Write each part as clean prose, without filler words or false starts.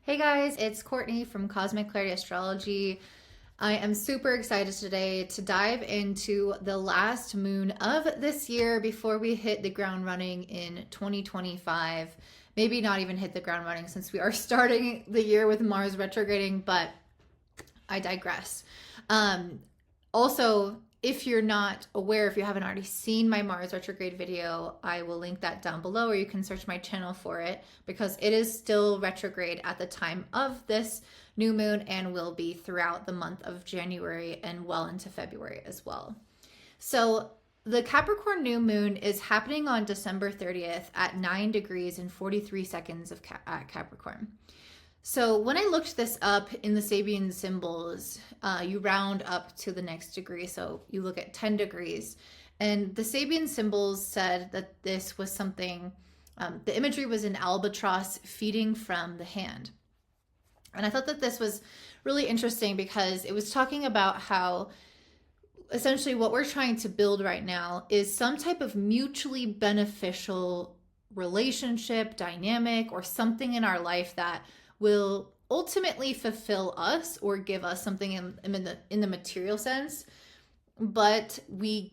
Hey guys, it's Courtney from Cosmic Clarity Astrology. I am super excited today to dive into the last moon of this year before we hit the ground running in 2025. Maybe not even hit the ground running since we are starting the year with Mars retrograding, but I digress. Also, if you're not aware, if you haven't already seen my Mars retrograde video, I will link that down below, or you can search my channel for it because it is still retrograde at the time of this new moon and will be throughout the month of January and well into February as well. So the Capricorn new moon is happening on December 30th at 9 degrees and 43 seconds of Capricorn. So when I looked this up in the Sabian symbols, you round up to the next degree. So you look at 10 degrees. And the Sabian symbols said that this was something, the imagery was an albatross feeding from the hand. And I thought that this was really interesting because it was talking about how essentially what we're trying to build right now is some type of mutually beneficial relationship, dynamic, or something in our life that will ultimately fulfill us or give us something in the material sense, but we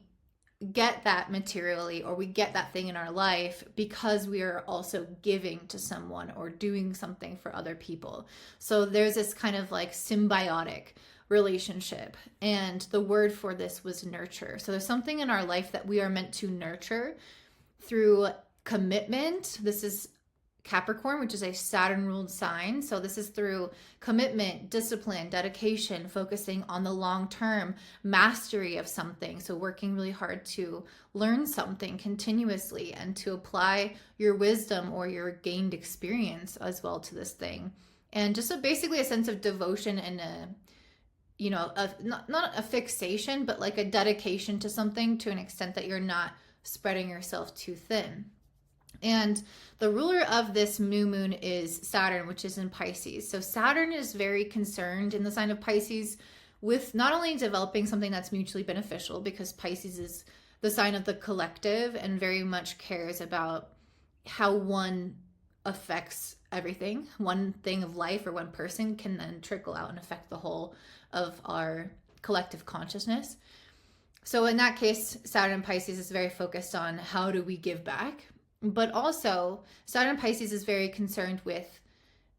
get that materially, or we get that thing in our life because we are also giving to someone or doing something for other people. So there's this kind of like symbiotic relationship, and the word for this was nurture. So there's something in our life that we are meant to nurture through commitment. This is Capricorn, which is a Saturn ruled sign. So this is through commitment, discipline, dedication, focusing on the long term mastery of something. So working really hard to learn something continuously and to apply your wisdom or your gained experience as well to this thing. And just basically a sense of devotion and not a fixation, but like a dedication to something to an extent that you're not spreading yourself too thin. And the ruler of this new moon is Saturn, which is in Pisces. So Saturn is very concerned in the sign of Pisces with not only developing something that's mutually beneficial, because Pisces is the sign of the collective and very much cares about how one affects everything. One thing of life or one person can then trickle out and affect the whole of our collective consciousness. So in that case, Saturn and Pisces is very focused on how do we give back. But also, Saturn Pisces is very concerned with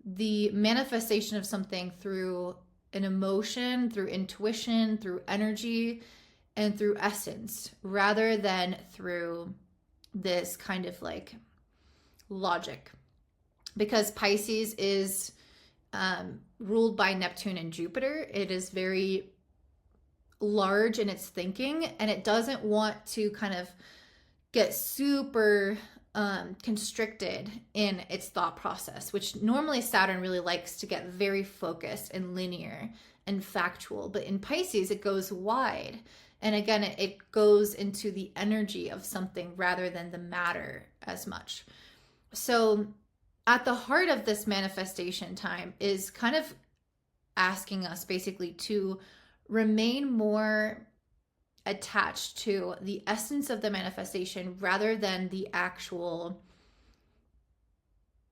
the manifestation of something through an emotion, through intuition, through energy, and through essence, rather than through this kind of like logic. Because Pisces is ruled by Neptune and Jupiter, it is very large in its thinking, and it doesn't want to kind of get super constricted in its thought process, which normally Saturn really likes to get very focused and linear and factual. But in Pisces, it goes wide. And again, it goes into the energy of something rather than the matter as much. So at the heart of this manifestation time is kind of asking us basically to remain more attached to the essence of the manifestation rather than the actual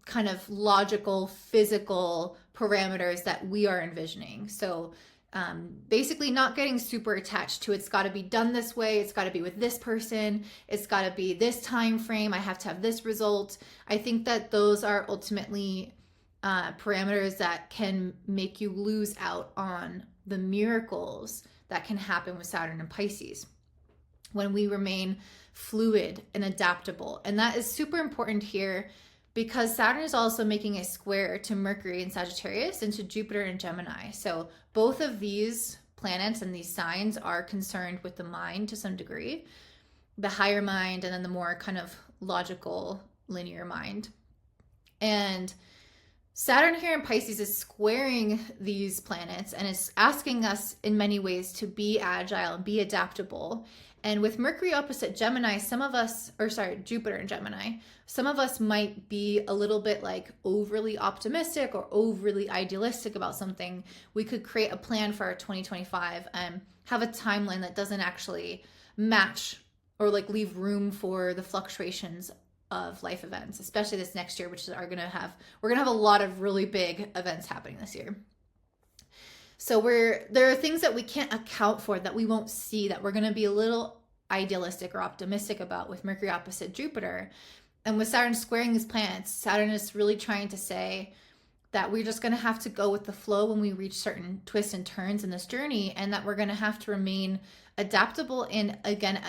kind of logical, physical parameters that we are envisioning. So basically not getting super attached to it's got to be done this way, it's got to be with this person, it's got to be this time frame, I have to have this result. I think that those are ultimately parameters that can make you lose out on the miracles that can happen with Saturn and Pisces when we remain fluid and adaptable. And that is super important here because Saturn is also making a square to Mercury in Sagittarius and to Jupiter in Gemini. So both of these planets and these signs are concerned with the mind to some degree, the higher mind, and then the more kind of logical, linear mind. And Saturn here in Pisces is squaring these planets and is asking us in many ways to be agile and be adaptable. And with Mercury opposite Gemini, Jupiter and Gemini, some of us might be a little bit like overly optimistic or overly idealistic about something. We could create a plan for our 2025 and have a timeline that doesn't actually match or like leave room for the fluctuations of life events, especially this next year, which is we're gonna have a lot of really big events happening this year. So there are things that we can't account for, that we won't see, that we're gonna be a little idealistic or optimistic about with Mercury opposite Jupiter. And with Saturn squaring these planets, Saturn is really trying to say that we're just going to have to go with the flow when we reach certain twists and turns in this journey, and that we're going to have to remain adaptable and, again,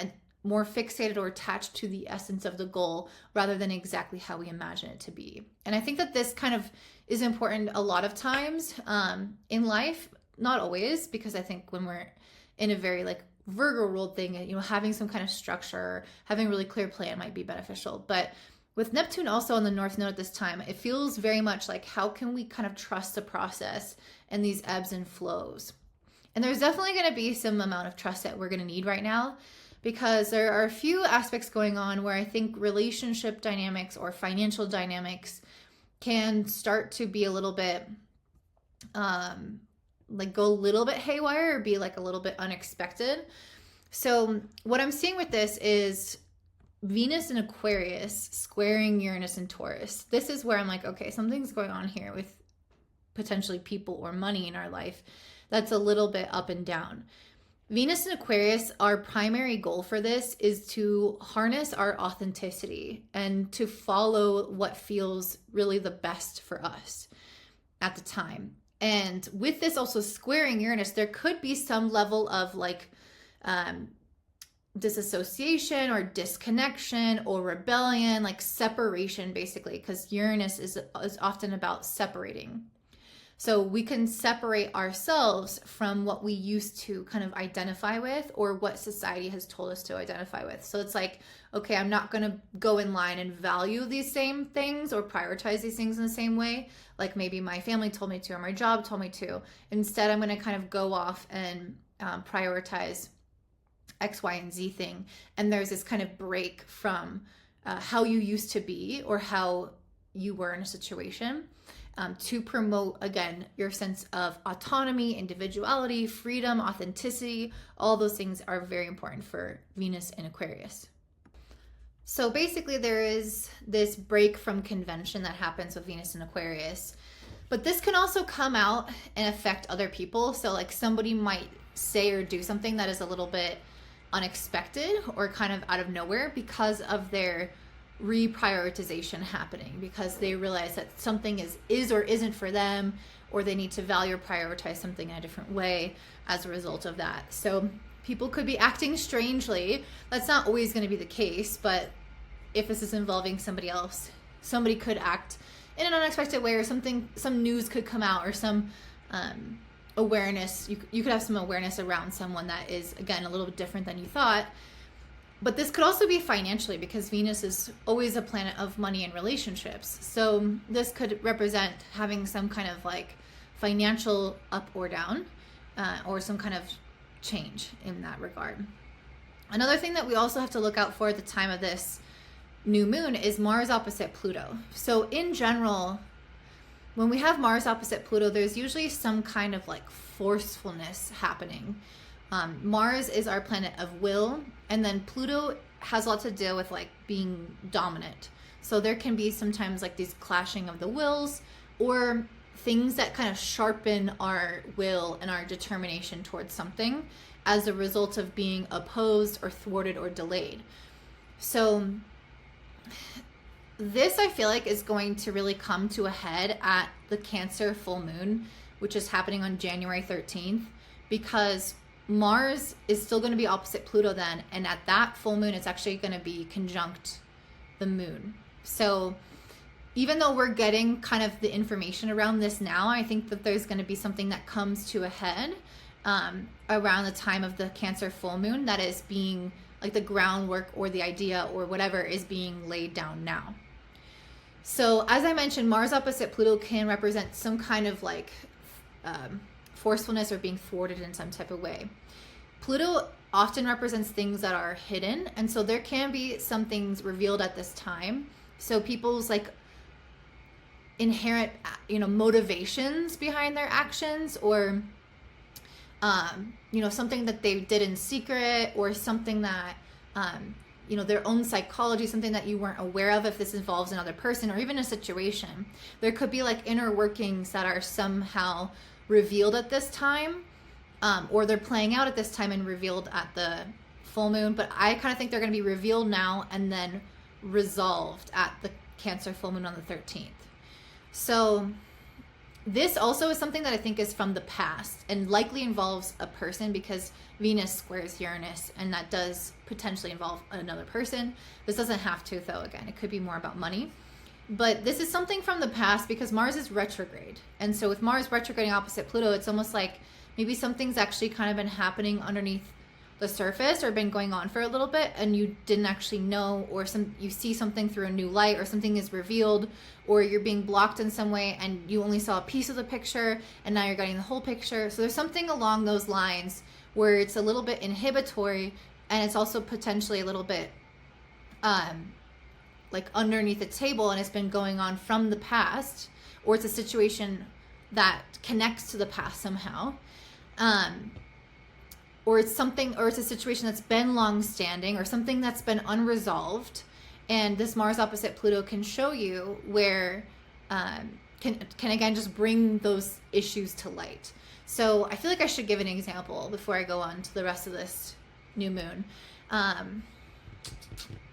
more fixated or attached to the essence of the goal rather than exactly how we imagine it to be. And I think that this kind of is important a lot of times in life, not always, because I think when we're in a very like Virgo ruled thing, you know, having some kind of structure, having a really clear plan might be beneficial. But with Neptune also on the North Node at this time, it feels very much like, how can we kind of trust the process and these ebbs and flows? And there's definitely going to be some amount of trust that we're going to need right now, because there are a few aspects going on where I think relationship dynamics or financial dynamics can start to be a little bit, like go a little bit haywire or be like a little bit unexpected. So what I'm seeing with this is Venus in Aquarius squaring Uranus and Taurus. This is where I'm like, okay, something's going on here with potentially people or money in our life that's a little bit up and down. Venus in Aquarius, our primary goal for this is to harness our authenticity and to follow what feels really the best for us at the time. And with this also squaring Uranus, there could be some level of like disassociation or disconnection or rebellion, like separation basically, because Uranus is often about separating. So we can separate ourselves from what we used to kind of identify with or what society has told us to identify with. So it's like, okay, I'm not going to go in line and value these same things or prioritize these things in the same way, like maybe my family told me to or my job told me to. Instead, I'm going to kind of go off and prioritize X, Y, and Z thing. And there's this kind of break from how you used to be or how you were in a situation. To promote, again, your sense of autonomy, individuality, freedom, authenticity. All those things are very important for Venus in Aquarius. So basically there is this break from convention that happens with Venus in Aquarius. But this can also come out and affect other people. So like somebody might say or do something that is a little bit unexpected or kind of out of nowhere because of their reprioritization happening, because they realize that something is or isn't for them, or they need to value or prioritize something in a different way as a result of that. So people could be acting strangely. That's not always going to be the case, but if this is involving somebody else, somebody could act in an unexpected way, or some news could come out, or some awareness. You could have some awareness around someone that is, again, a little bit different than you thought. But this could also be financially, because Venus is always a planet of money and relationships. So this could represent having some kind of like financial up or down, or some kind of change in that regard. Another thing that we also have to look out for at the time of this new moon is Mars opposite Pluto. So in general, when we have Mars opposite Pluto, there's usually some kind of like forcefulness happening. Mars is our planet of will, and then Pluto has a lot to do with like being dominant. So there can be sometimes like these clashing of the wills, or things that kind of sharpen our will and our determination towards something as a result of being opposed or thwarted or delayed. So this, I feel like, is going to really come to a head at the Cancer full moon, which is happening on January 13th, because Mars is still going to be opposite Pluto then, and at that full moon it's actually going to be conjunct the moon. So even though we're getting kind of the information around this now, I think that there's going to be something that comes to a head around the time of the Cancer full moon that is being like the groundwork or the idea or whatever is being laid down now. So as I mentioned, Mars opposite Pluto can represent some kind of like forcefulness or being thwarted in some type of way. Pluto often represents things that are hidden, and so there can be some things revealed at this time. So people's like inherent, motivations behind their actions, or something that they did in secret, or something that you know, their own psychology, something that you weren't aware of if this involves another person or even a situation. There could be like inner workings that are somehow revealed at this time, or they're playing out at this time and revealed at the full moon. But I kind of think they're going to be revealed now and then resolved at the Cancer full moon on the 13th. So this also is something that I think is from the past and likely involves a person, because Venus squares Uranus, and that does potentially involve another person. This doesn't have to, though. Again, it could be more about money. But this is something from the past because Mars is retrograde. And so with Mars retrograding opposite Pluto, it's almost like maybe something's actually kind of been happening underneath the surface or been going on for a little bit and you didn't actually know, or you see something through a new light, or something is revealed, or you're being blocked in some way and you only saw a piece of the picture and now you're getting the whole picture. So there's something along those lines where it's a little bit inhibitory, and it's also potentially a little bit like underneath the table, and it's been going on from the past, or it's a situation that connects to the past somehow. Or it's something, or it's a situation that's been long-standing, or something that's been unresolved. And this Mars opposite Pluto can show you where, can again just bring those issues to light. So I feel like I should give an example before I go on to the rest of this new moon. I'm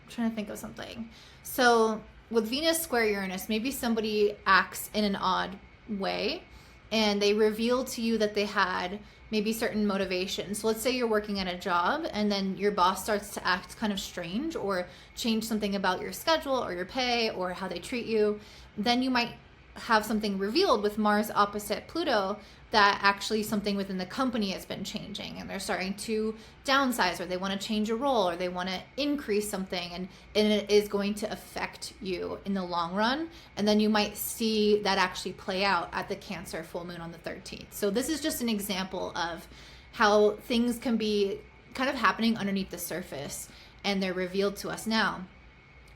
trying to think of something. So with Venus square Uranus, maybe somebody acts in an odd way and they reveal to you that they had maybe certain motivations. So let's say you're working at a job and then your boss starts to act kind of strange or change something about your schedule or your pay or how they treat you. Then you might have something revealed with Mars opposite Pluto that actually something within the company has been changing and they're starting to downsize, or they want to change a role, or they want to increase something, and it is going to affect you in the long run. And then you might see that actually play out at the Cancer full moon on the 13th. So this is just an example of how things can be kind of happening underneath the surface and they're revealed to us now.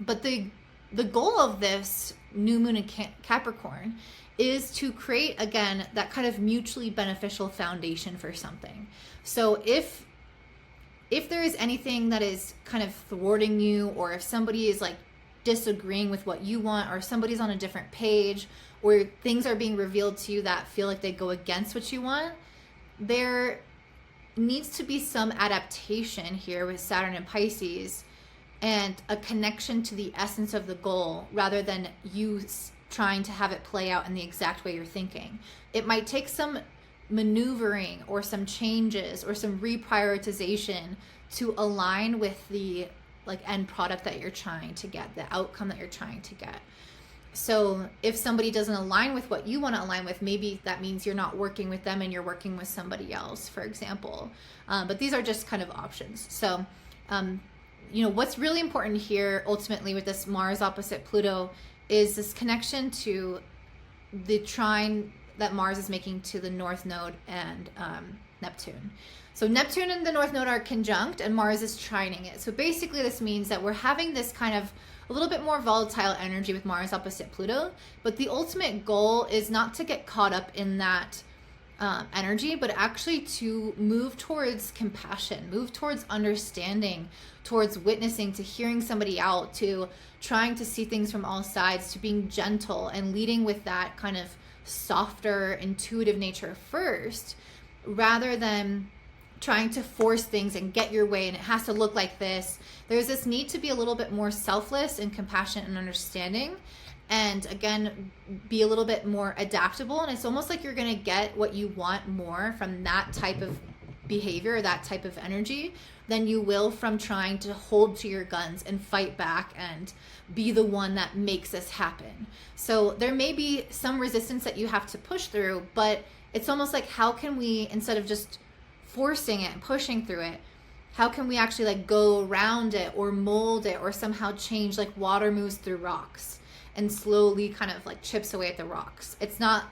But the goal of this new moon in Capricorn is to create, again, that kind of mutually beneficial foundation for something. So if there is anything that is kind of thwarting you, or if somebody is like disagreeing with what you want, or somebody's on a different page, or things are being revealed to you that feel like they go against what you want, there needs to be some adaptation here with Saturn and Pisces, and a connection to the essence of the goal rather than you trying to have it play out in the exact way you're thinking. It might take some maneuvering or some changes or some reprioritization to align with the like end product that you're trying to get, the outcome that you're trying to get. So if somebody doesn't align with what you want to align with, maybe that means you're not working with them and you're working with somebody else, for example. But these are just kind of options. So, you know, what's really important here ultimately with this Mars opposite Pluto is this connection to the trine that Mars is making to the North Node and Neptune. So Neptune and the North Node are conjunct and Mars is trining it. So basically this means that we're having this kind of a little bit more volatile energy with Mars opposite Pluto, but the ultimate goal is not to get caught up in that energy, but actually to move towards compassion, move towards understanding, towards witnessing, to hearing somebody out, to trying to see things from all sides, to being gentle and leading with that kind of softer, intuitive nature first, rather than trying to force things and get your way and it has to look like this. There's this need to be a little bit more selfless and compassionate and understanding, and again, be a little bit more adaptable. And it's almost like you're going to get what you want more from that type of behavior, that type of energy, than you will from trying to hold to your guns and fight back and be the one that makes this happen. So there may be some resistance that you have to push through, but it's almost like, how can we, instead of just forcing it and pushing through it, how can we actually like go around it or mold it or somehow change, like water moves through rocks and slowly kind of like chips away at the rocks. It's not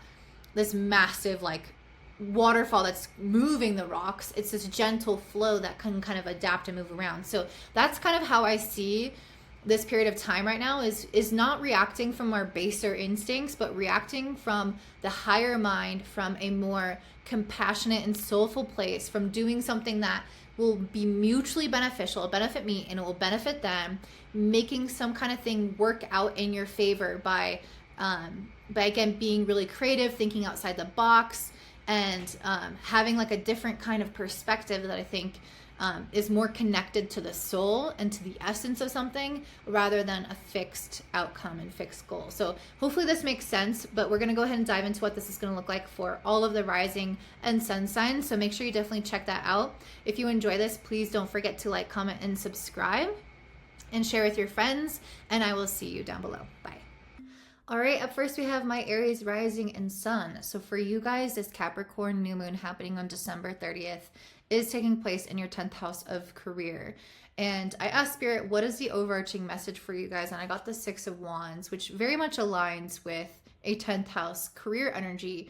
this massive like waterfall that's moving the rocks. It's this gentle flow that can kind of adapt and move around. So that's kind of how I see this period of time right now, is not reacting from our baser instincts, but reacting from the higher mind, from a more compassionate and soulful place, from doing something that will be mutually beneficial, benefit me and it will benefit them, making some kind of thing work out in your favor by again being really creative, thinking outside the box, and having like a different kind of perspective that I think is more connected to the soul and to the essence of something rather than a fixed outcome and fixed goal. So hopefully this makes sense, but we're going to go ahead and dive into what this is going to look like for all of the rising and sun signs. So make sure you definitely check that out. If you enjoy this, please don't forget to like, comment, and subscribe and share with your friends, and I will see you down below. Bye. All right, up first we have my Aries rising and sun. So for you guys, this Capricorn new moon happening on December 30th is taking place in your 10th house of career. And I asked Spirit, what is the overarching message for you guys? And I got the 6 of Wands, which very much aligns with a 10th house career energy,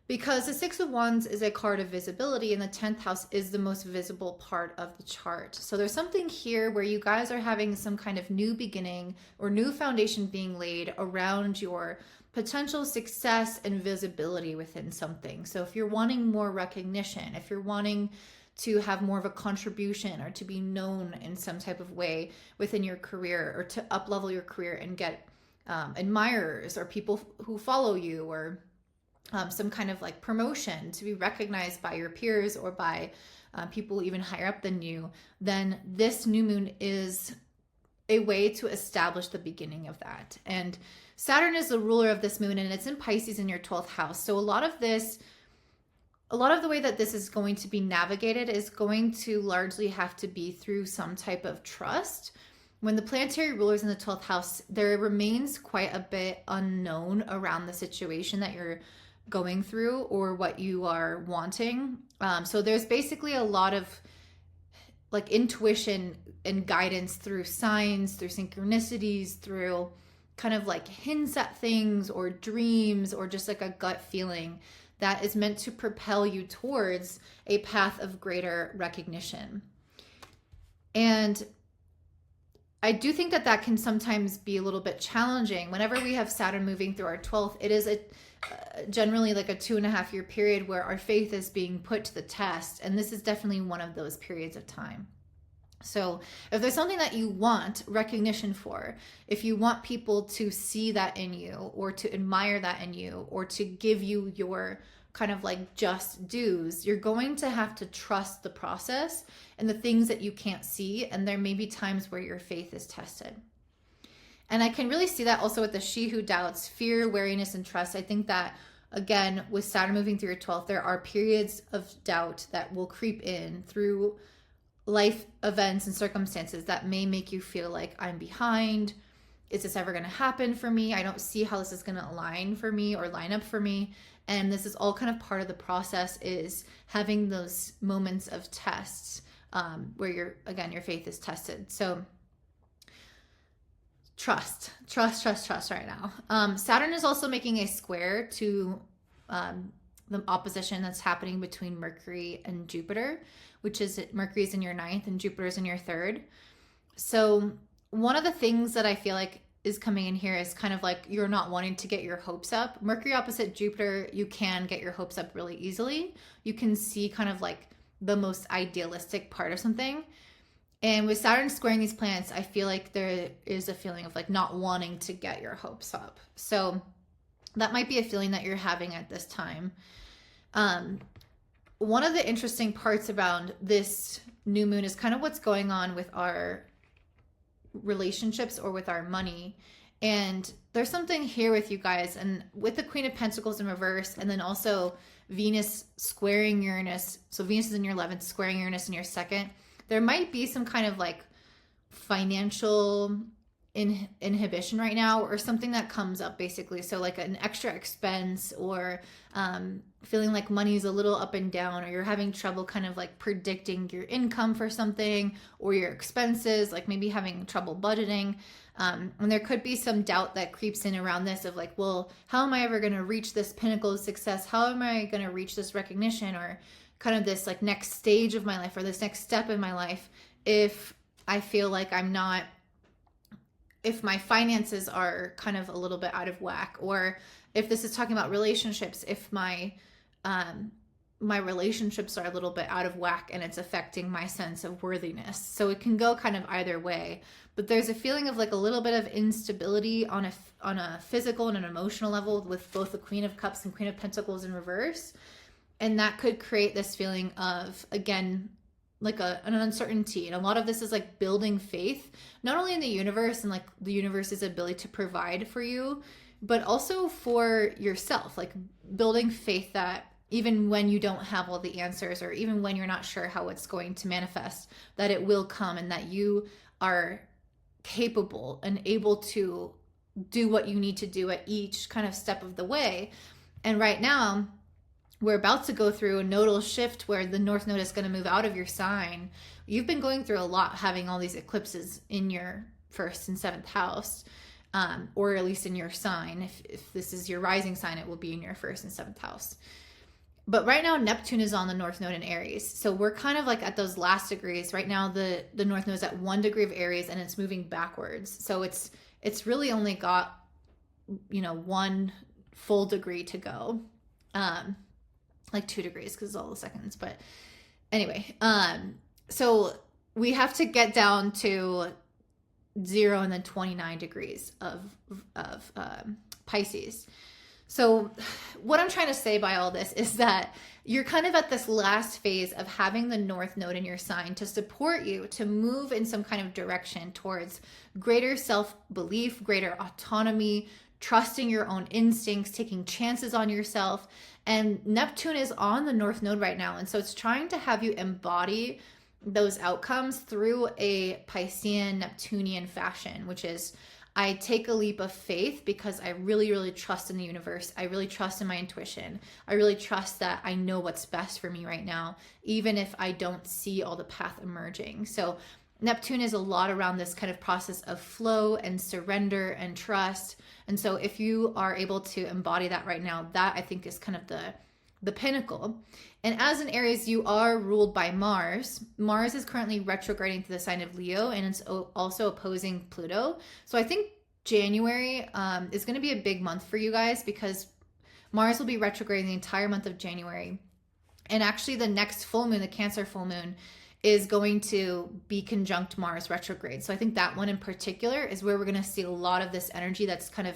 because the 6 of Wands is a card of visibility and the 10th house is the most visible part of the chart. So there's something here where you guys are having some kind of new beginning or new foundation being laid around your potential success and visibility within something. So if you're wanting more recognition, if you're wanting to have more of a contribution or to be known in some type of way within your career, or to up level your career and get admirers or people who follow you, or some kind of like promotion to be recognized by your peers or by people even higher up than you, then this new moon is a way to establish the beginning of that. And Saturn is the ruler of this moon, and it's in Pisces in your 12th house. So a lot of the way that this is going to be navigated is going to largely have to be through some type of trust. When the planetary ruler is in the 12th house, there remains quite a bit unknown around the situation that you're going through or what you are wanting. So there's basically a lot of like intuition and guidance through signs, through synchronicities, through kind of like hints at things or dreams, or just like a gut feeling that is meant to propel you towards a path of greater recognition. And I do think that that can sometimes be a little bit challenging. Whenever we have Saturn moving through our 12th, it is generally like a 2.5 year period where our faith is being put to the test. And this is definitely one of those periods of time. So if there's something that you want recognition for, if you want people to see that in you, or to admire that in you, or to give you your kind of like just dues, you're going to have to trust the process and the things that you can't see. And there may be times where your faith is tested. And I can really see that also with the she who doubts, fear, wariness, and trust. I think that, again, with Saturn moving through your 12th, there are periods of doubt that will creep in through life events and circumstances that may make you feel like, I'm behind. Is this ever going to happen for me? I don't see how this is going to align for me or line up for me. And this is all kind of part of the process, is having those moments of tests where your faith is tested. So trust right now. Saturn is also making a square to the opposition that's happening between Mercury and Jupiter, which is Mercury is in your 9th and Jupiter is in your 3rd. So one of the things that I feel like is coming in here is kind of like you're not wanting to get your hopes up. Mercury opposite Jupiter, you can get your hopes up really easily. You can see kind of like the most idealistic part of something. And with Saturn squaring these planets, I feel like there is a feeling of like not wanting to get your hopes up. So that might be a feeling that you're having at this time. One of the interesting parts around this new moon is kind of what's going on with our relationships or with our money. And there's something here with you guys, and with the Queen of Pentacles in reverse, and then also Venus squaring Uranus. So Venus is in your 11th, squaring Uranus in your 2nd. There might be some kind of like financial inhibition right now, or something that comes up basically. So like an extra expense, or feeling like money's a little up and down, or you're having trouble kind of like predicting your income for something, or your expenses, like maybe having trouble budgeting. And there could be some doubt that creeps in around this of like, well, how am I ever going to reach this pinnacle of success? How am I going to reach this recognition, or kind of this like next stage of my life, or this next step in my life, if I feel like I'm not, if my finances are kind of a little bit out of whack, or if this is talking about relationships, if my my relationships are a little bit out of whack and it's affecting my sense of worthiness. So it can go kind of either way. But there's a feeling of like a little bit of instability on a physical and an emotional level with both the Queen of Cups and Queen of Pentacles in reverse. And that could create this feeling of, again, like an uncertainty. And a lot of this is like building faith, not only in the universe and like the universe's ability to provide for you, but also for yourself, like building faith that even when you don't have all the answers, or even when you're not sure how it's going to manifest, that it will come, and that you are capable and able to do what you need to do at each kind of step of the way. And right now, we're about to go through a nodal shift where the North Node is going to move out of your sign. You've been going through a lot having all these eclipses in your 1st and 7th house, or at least in your sign. If this is your rising sign, it will be in your 1st and 7th house. But right now, Neptune is on the North Node in Aries. So we're kind of like at those last degrees. Right now, the North Node is at 1 degree of Aries and it's moving backwards. So it's really only got, 1 full degree to go. Like 2 degrees because it's all the seconds. But anyway, so we have to get down to 0 and then 29 degrees of Pisces. So what I'm trying to say by all this is that you're kind of at this last phase of having the North Node in your sign to support you to move in some kind of direction towards greater self-belief, greater autonomy, trusting your own instincts, taking chances on yourself. And Neptune is on the North Node right now. And so it's trying to have you embody those outcomes through a Piscean Neptunian fashion, which is, I take a leap of faith because I really, really trust in the universe. I really trust in my intuition. I really trust that I know what's best for me right now, even if I don't see all the path emerging. So Neptune is a lot around this kind of process of flow and surrender and trust. And so if you are able to embody that right now, that I think is kind of the pinnacle. And as an Aries, you are ruled by Mars. Mars is currently retrograding through the sign of Leo, and it's also opposing Pluto. So I think January is going to be a big month for you guys because Mars will be retrograding the entire month of January. And actually the next full moon, the Cancer full moon, is going to be conjunct Mars retrograde. So I think that one in particular is where we're going to see a lot of this energy that's kind of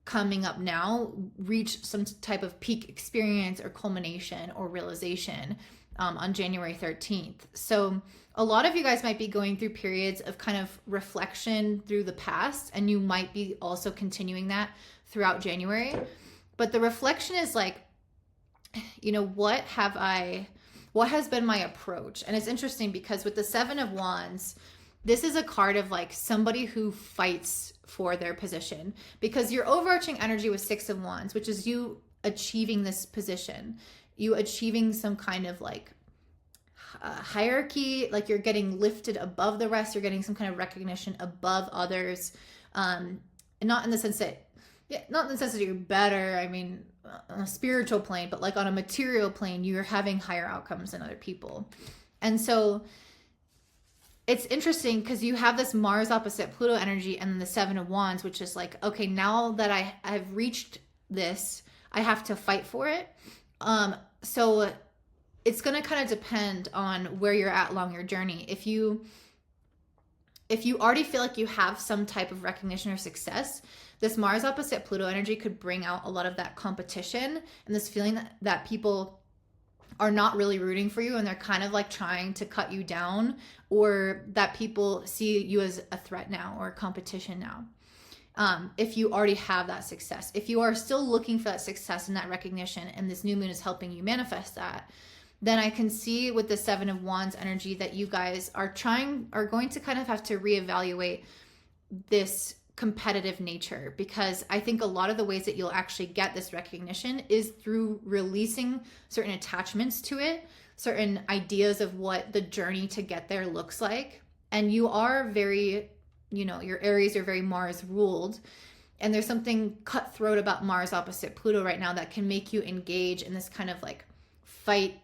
coming up now reach some type of peak experience or culmination or realization on January 13th. So a lot of you guys might be going through periods of kind of reflection through the past, and you might be also continuing that throughout January. But the reflection is like, what has been my approach? And it's interesting because with the 7 of Wands, this is a card of like somebody who fights for their position, because your overarching energy was 6 of Wands, which is you achieving this position, you achieving some kind of like hierarchy, like you're getting lifted above the rest, you're getting some kind of recognition above others, and not in the sense that you're better, I mean, on a spiritual plane, but like on a material plane, you're having higher outcomes than other people. And so it's interesting because you have this Mars opposite Pluto energy and then the 7 of Wands, which is like, okay, now that I've reached this, I have to fight for it. So it's going to kind of depend on where you're at along your journey. If you already feel like you have some type of recognition or success, this Mars opposite Pluto energy could bring out a lot of that competition and this feeling that people are not really rooting for you and they're kind of like trying to cut you down, or that people see you as a threat now or a competition now. If you already have that success, if you are still looking for that success and that recognition, and this new moon is helping you manifest that, then I can see with the 7 of Wands energy that you guys are going to kind of have to reevaluate this competitive nature, because I think a lot of the ways that you'll actually get this recognition is through releasing certain attachments to it, certain ideas of what the journey to get there looks like. And you are very, your Aries are very Mars ruled, and there's something cutthroat about Mars opposite Pluto right now that can make you engage in this kind of like fight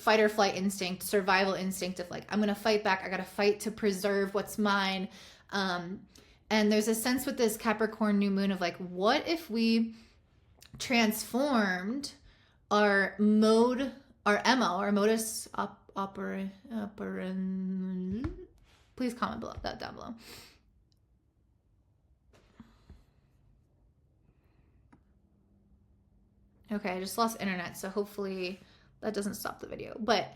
or flight instinct, survival instinct of like, I'm going to fight back. I got to fight to preserve what's mine. And there's a sense with this Capricorn New Moon of like, what if we transformed our mode our MO, our modus operandi. Please comment below that down below. Okay, I just lost internet, so hopefully that doesn't stop the video. But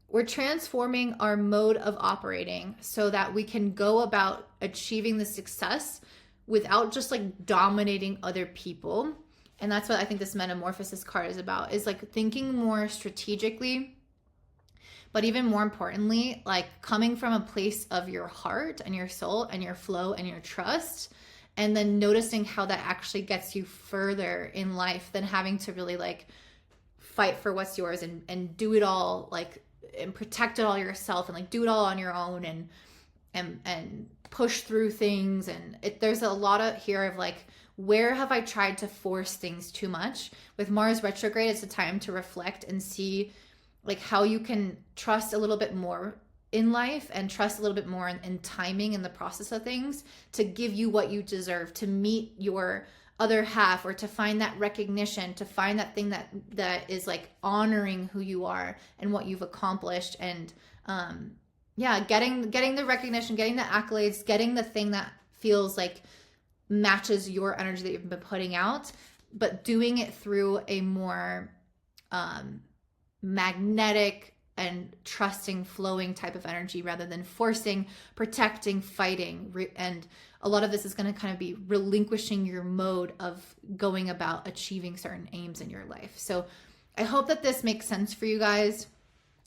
we're transforming our mode of operating so that we can go about achieving the success without just like dominating other people. And that's what I think this metamorphosis card is about, is like thinking more strategically, but even more importantly, like coming from a place of your heart and your soul and your flow and your trust, and then noticing how that actually gets you further in life than having to really like fight for what's yours and do it all like, and protect it all yourself and like do it all on your own and push through things. And there's a lot of here of like, where have I tried to force things too much? With Mars retrograde, it's a time to reflect and see like how you can trust a little bit more in life and trust a little bit more in timing and the process of things to give you what you deserve, to meet your other half, or to find that recognition, to find that thing that is like honoring who you are and what you've accomplished. And getting the recognition, getting the accolades, getting the thing that feels like matches your energy that you've been putting out, but doing it through a more magnetic and trusting, flowing type of energy rather than forcing, protecting, fighting. And a lot of this is going to kind of be relinquishing your mode of going about achieving certain aims in your life. So I hope that this makes sense for you guys.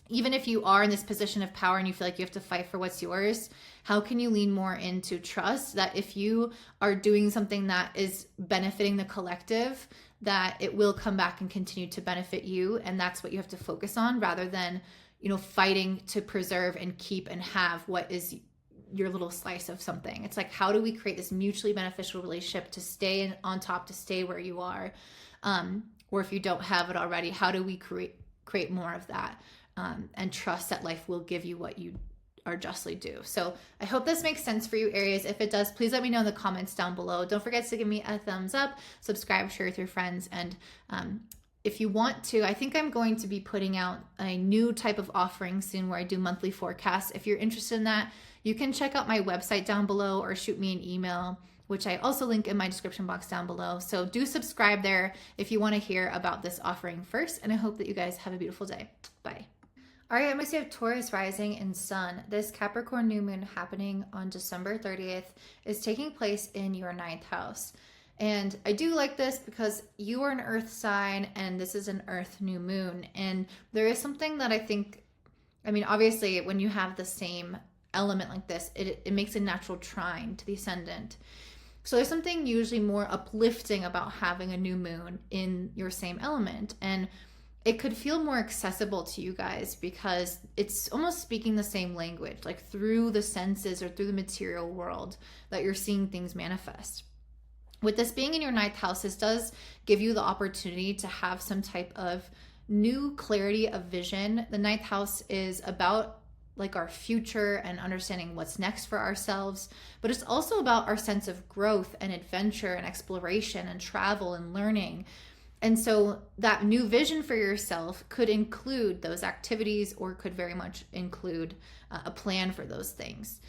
Even if you are in this position of power and you feel like you have to fight for what's yours, how can you lean more into trust that if you are doing something that is benefiting the collective, that it will come back and continue to benefit you? And that's what you have to focus on, rather than, you know, fighting to preserve and keep and have what is your little slice of something. It's like, how do we create this mutually beneficial relationship to stay on top, to stay where you are? Or if you don't have it already, how do we create more of that? And trust that life will give you what you are justly due. So I hope this makes sense for you, Aries. If it does, please let me know in the comments down below. Don't forget to give me a thumbs up, subscribe, share with your friends. And if you want to, I think I'm going to be putting out a new type of offering soon where I do monthly forecasts. If you're interested in that, you can check out my website down below or shoot me an email, which I also link in my description box down below. So do subscribe there if you want to hear about this offering first. And I hope that you guys have a beautiful day. Bye. All right, I'm going to have Taurus rising and sun. This Capricorn new moon happening on December 30th is taking place in your 9th house. And I do like this because you are an earth sign and this is an earth new moon. And there is something that I think, I mean, obviously when you have the same element like this, it makes a natural trine to the ascendant. So there's something usually more uplifting about having a new moon in your same element. And it could feel more accessible to you guys because it's almost speaking the same language, like through the senses or through the material world that you're seeing things manifest. With this being in your 9th house, this does give you the opportunity to have some type of new clarity of vision. The 9th house is about like our future and understanding what's next for ourselves, but it's also about our sense of growth and adventure and exploration and travel and learning. And so that new vision for yourself could include those activities or could very much include a plan for those things.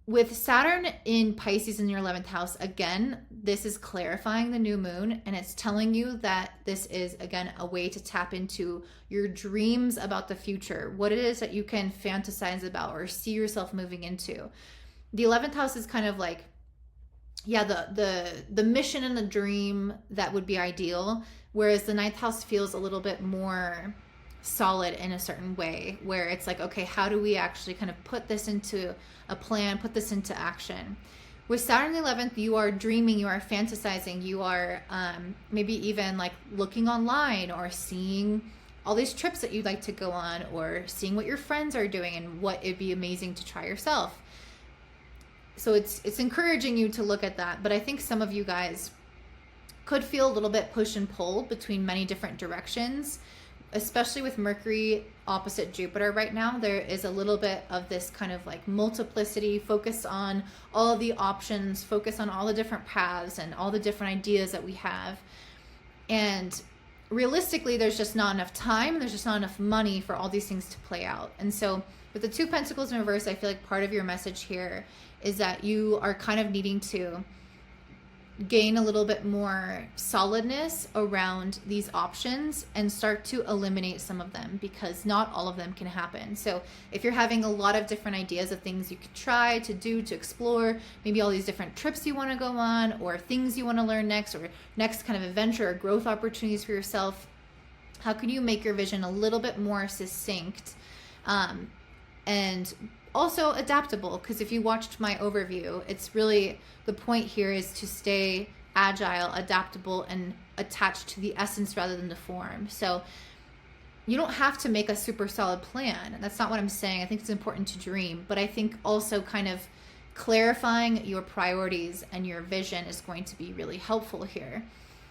With Saturn in Pisces in your 11th house, again, this is clarifying the new moon, and it's telling you that this is, again, a way to tap into your dreams about the future, what it is that you can fantasize about or see yourself moving into. The 11th house is kind of like, yeah, the mission and the dream that would be ideal, whereas the 9th house feels a little bit more solid in a certain way, where it's like, okay, how do we actually kind of put this into a plan, put this into action? With Saturn in the 11th, you are dreaming, you are fantasizing, you are maybe even like looking online or seeing all these trips that you'd like to go on, or seeing what your friends are doing and what it'd be amazing to try yourself. So it's encouraging you to look at that. But I think some of you guys could feel a little bit push and pull between many different directions, especially with Mercury opposite Jupiter right now. There is a little bit of this kind of like multiplicity, focus on all of the options, focus on all the different paths and all the different ideas that we have. And realistically, there's just not enough time, there's just not enough money for all these things to play out. And so with the Two Pentacles in reverse, I feel like part of your message here is that you are kind of needing to gain a little bit more solidness around these options and start to eliminate some of them, because not all of them can happen. So if you're having a lot of different ideas of things you could try to do, to explore, maybe all these different trips you want to go on, or things you want to learn next, or next kind of adventure or growth opportunities for yourself, how can you make your vision a little bit more succinct and also adaptable? Because if you watched my overview, it's really, the point here is to stay agile, adaptable, and attached to the essence rather than the form. So you don't have to make a super solid plan. That's not what I'm saying. I think it's important to dream, but I think also kind of clarifying your priorities and your vision is going to be really helpful here.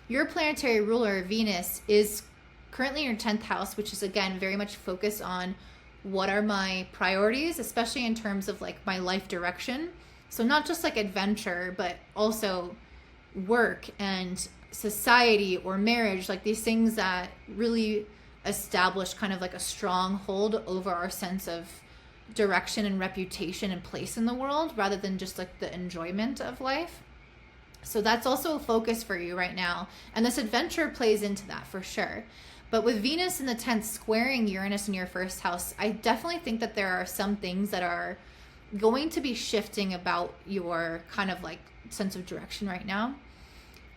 Your planetary ruler, Venus, is currently in your 10th house, which is, again, very much focused on what are my priorities, especially in terms of like my life direction. So not just like adventure, but also work and society or marriage, like these things that really establish kind of like a stronghold over our sense of direction and reputation and place in the world, rather than just like the enjoyment of life. So that's also a focus for you right now. And this adventure plays into that for sure. But with Venus in the 10th squaring Uranus in your first house, I definitely think that there are some things that are going to be shifting about your kind of like sense of direction right now.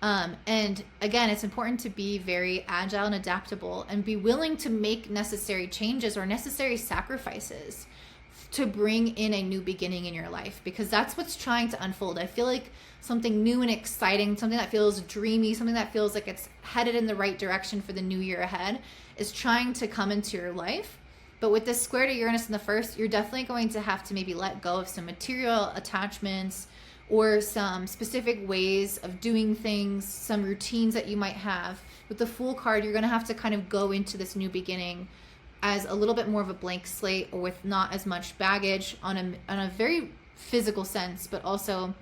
And again, it's important to be very agile and adaptable and be willing to make necessary changes or necessary sacrifices to bring in a new beginning in your life, because that's what's trying to unfold. I feel like something new and exciting, something that feels dreamy, something that feels like it's headed in the right direction for the new year ahead is trying to come into your life. But with this square to Uranus in the first, you're definitely going to have to maybe let go of some material attachments or some specific ways of doing things, some routines that you might have. With the Fool card, you're going to have to kind of go into this new beginning as a little bit more of a blank slate, or with not as much baggage on a very physical sense, but also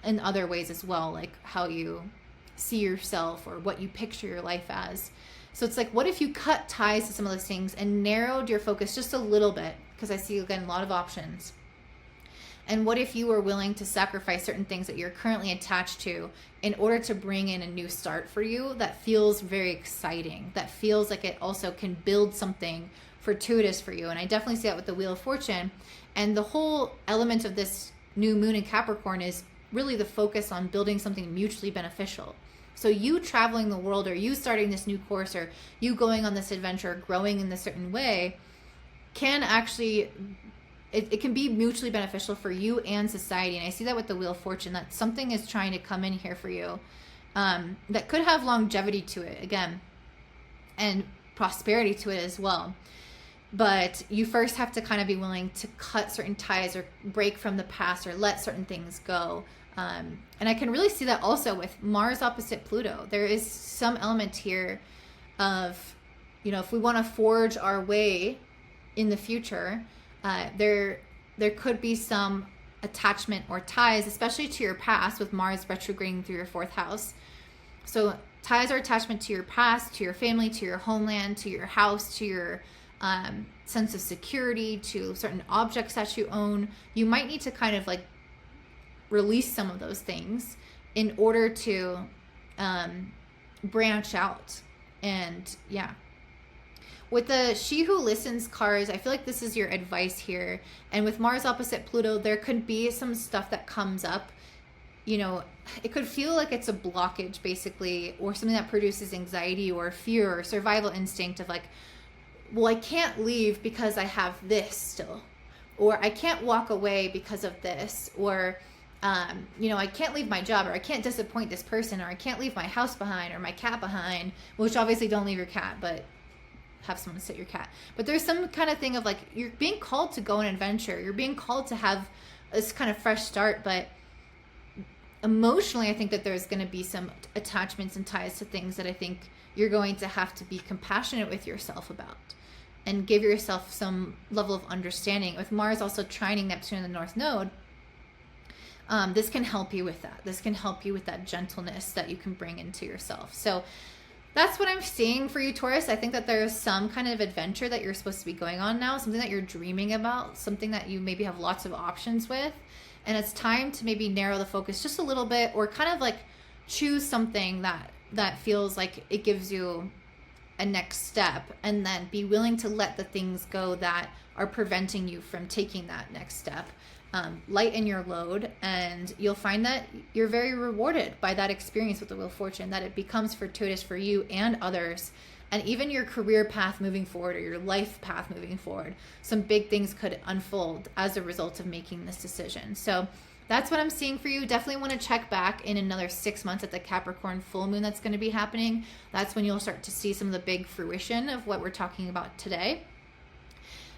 in other ways as well, like how you see yourself or what you picture your life as. So it's like, what if you cut ties to some of those things and narrowed your focus just a little bit? Because I see, again, a lot of options. And what if you were willing to sacrifice certain things that you're currently attached to in order to bring in a new start for you that feels very exciting, that feels like it also can build something fortuitous for you? And I definitely see that with the Wheel of Fortune. And the whole element of this new moon in Capricorn is really the focus on building something mutually beneficial. So you traveling the world, or you starting this new course, or you going on this adventure, growing in a certain way, can actually, it can be mutually beneficial for you and society. And I see that with the Wheel of Fortune, that something is trying to come in here for you that could have longevity to it, again, and prosperity to it as well. But you first have to kind of be willing to cut certain ties or break from the past or let certain things go. And I can really see that also with Mars opposite Pluto. There is some element here of, you know, if we want to forge our way in the future, there could be some attachment or ties, especially to your past, with Mars retrograding through your 4th house. So ties or attachment to your past, to your family, to your homeland, to your house, to your sense of security, to certain objects that you own. You might need to kind of like release some of those things in order to branch out. And yeah, with the She Who Listens cards, I feel like this is your advice here. And with Mars opposite Pluto, there could be some stuff that comes up. You know, it could feel like it's a blockage, basically, or something that produces anxiety or fear or survival instinct of like, well, I can't leave because I have this still, or I can't walk away because of this, or you know, I can't leave my job, or I can't disappoint this person, or I can't leave my house behind or my cat behind, which obviously don't leave your cat, but have someone sit your cat. But there's some kind of thing of like, you're being called to go on an adventure. You're being called to have this kind of fresh start, but emotionally, I think that there's going to be some attachments and ties to things that I think you're going to have to be compassionate with yourself about and give yourself some level of understanding. With Mars also trining Neptune in the North Node, this can help you with that. This can help you with that gentleness that you can bring into yourself. So that's what I'm seeing for you, Taurus. I think that there's some kind of adventure that you're supposed to be going on now, something that you're dreaming about, something that you maybe have lots of options with. And it's time to maybe narrow the focus just a little bit, or kind of like choose something that feels like it gives you a next step, and then be willing to let the things go that are preventing you from taking that next step. Lighten your load, and you'll find that you're very rewarded by that experience with the Wheel of Fortune, that it becomes fortuitous for you and others, and even your career path moving forward, or your life path moving forward. Some big things could unfold as a result of making this decision. So that's what I'm seeing for you. Definitely want to check back in another 6 months at the Capricorn full moon that's going to be happening. That's when you'll start to see some of the big fruition of what we're talking about today.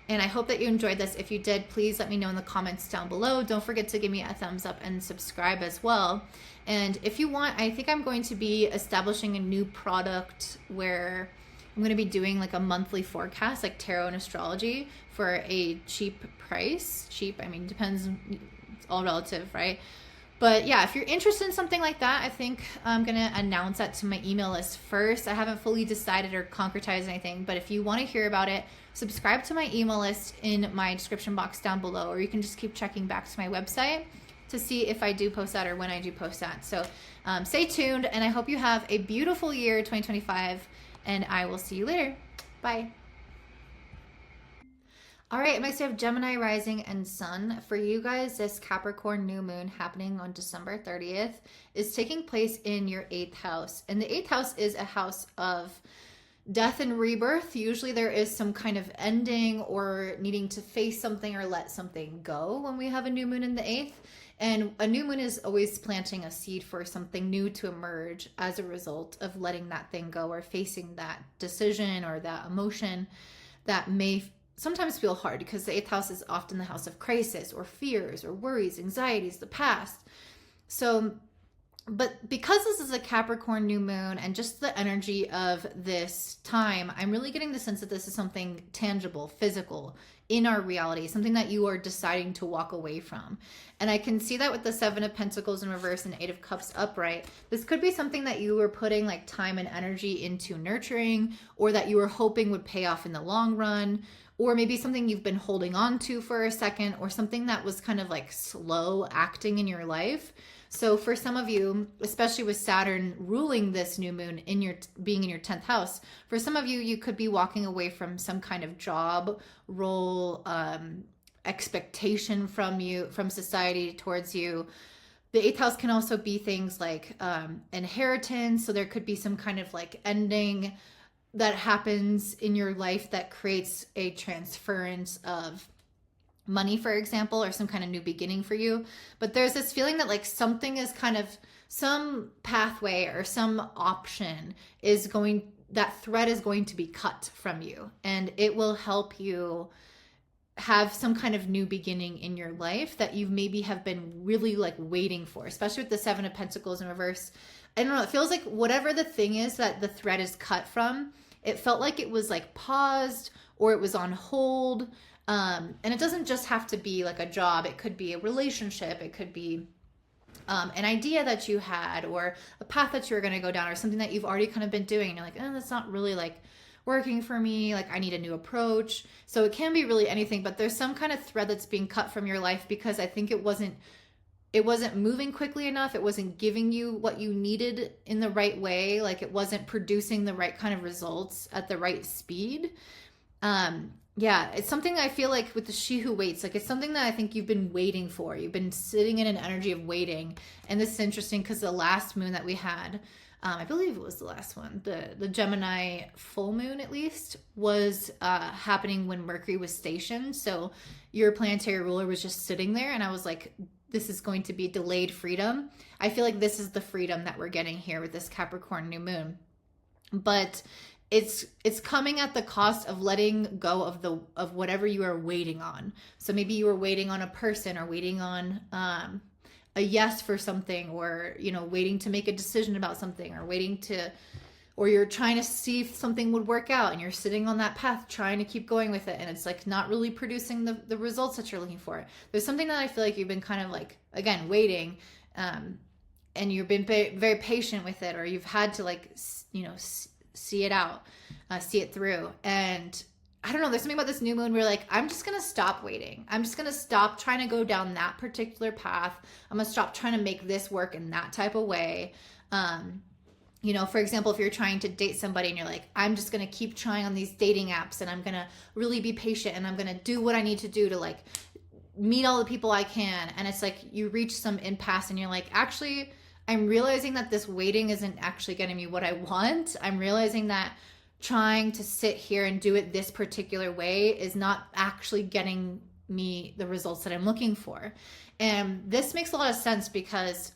And I hope that you enjoyed this. If you did, please let me know in the comments down below. Don't forget to give me a thumbs up and subscribe as well. And if you want, I think I'm going to be establishing a new product where I'm going to be doing like a monthly forecast, like tarot and astrology, for a cheap price. Cheap, I mean, depends, it's all relative, right? But yeah, if you're interested in something like that, I think I'm going to announce that to my email list first. I haven't fully decided or concretized anything, but if you want to hear about it, subscribe to my email list in my description box down below, or you can just keep checking back to my website to see if I do post that or when I do post that. So stay tuned, and I hope you have a beautiful year 2025, and I will see you later. Bye. All right, next we have Gemini rising and sun. For you guys, this Capricorn new moon happening on December 30th is taking place in your 8th house. And the 8th house is a house of death and rebirth. Usually there is some kind of ending or needing to face something or let something go when we have a new moon in the 8th. And a new moon is always planting a seed for something new to emerge as a result of letting that thing go, or facing that decision or that emotion that may sometimes feel hard, because the 8th house is often the house of crisis or fears or worries, anxieties, the past. So, but because this is a Capricorn new moon and just the energy of this time, I'm really getting the sense that this is something tangible, physical in our reality, something that you are deciding to walk away from. And I can see that with the 7 of Pentacles in reverse and 8 of Cups upright. This could be something that you were putting like time and energy into nurturing, or that you were hoping would pay off in the long run, or maybe something you've been holding on to for a second, or something that was kind of like slow acting in your life. So for some of you, especially with Saturn ruling this new moon in your being in your 10th house, for some of you, you could be walking away from some kind of job role, expectation from society towards you. The 8th house can also be things like inheritance. So there could be some kind of like ending that happens in your life that creates a transference of money, for example, or some kind of new beginning for you. But there's this feeling that like something is kind of, some pathway or some option is going, that thread is going to be cut from you, and it will help you have some kind of new beginning in your life that you maybe have been really like waiting for, especially with the 7 of Pentacles in reverse. I don't know, it feels like whatever the thing is that the thread is cut from, it felt like it was like paused, or it was on hold. And it doesn't just have to be like a job. It could be a relationship. It could be an idea that you had, or a path that you were going to go down, or something that you've already kind of been doing. And you're like, that's not really like working for me. Like I need a new approach. So it can be really anything, but there's some kind of thread that's being cut from your life, because I think it wasn't moving quickly enough. It wasn't giving you what you needed in the right way. Like it wasn't producing the right kind of results at the right speed. Yeah, it's something I feel like with the She Who Waits, like it's something that I think you've been waiting for. You've been sitting in an energy of waiting. And this is interesting because the last moon that we had, I believe it was the last one, the Gemini full moon at least, was happening when Mercury was stationed. So your planetary ruler was just sitting there, and I was like, this is going to be delayed freedom. I feel like this is the freedom that we're getting here with this Capricorn new moon. But it's coming at the cost of letting go of whatever you are waiting on. So maybe you were waiting on a person, or waiting on a yes for something, or waiting to make a decision about something, or you're trying to see if something would work out, and you're sitting on that path trying to keep going with it, and it's like not really producing the results that you're looking for. There's something that I feel like you've been kind of like, again, waiting, and you've been very patient with it, or you've had to like see it out, see it through. And I don't know, there's something about this new moon where like, I'm just going to stop waiting. I'm just going to stop trying to go down that particular path. I'm going to stop trying to make this work in that type of way. You know, for example, if you're trying to date somebody and you're like, I'm just going to keep trying on these dating apps and I'm going to really be patient and I'm going to do what I need to do to like meet all the people I can. And it's like you reach some impasse and you're like, actually, I'm realizing that this waiting isn't actually getting me what I want. I'm realizing that trying to sit here and do it this particular way is not actually getting me the results that I'm looking for. And this makes a lot of sense because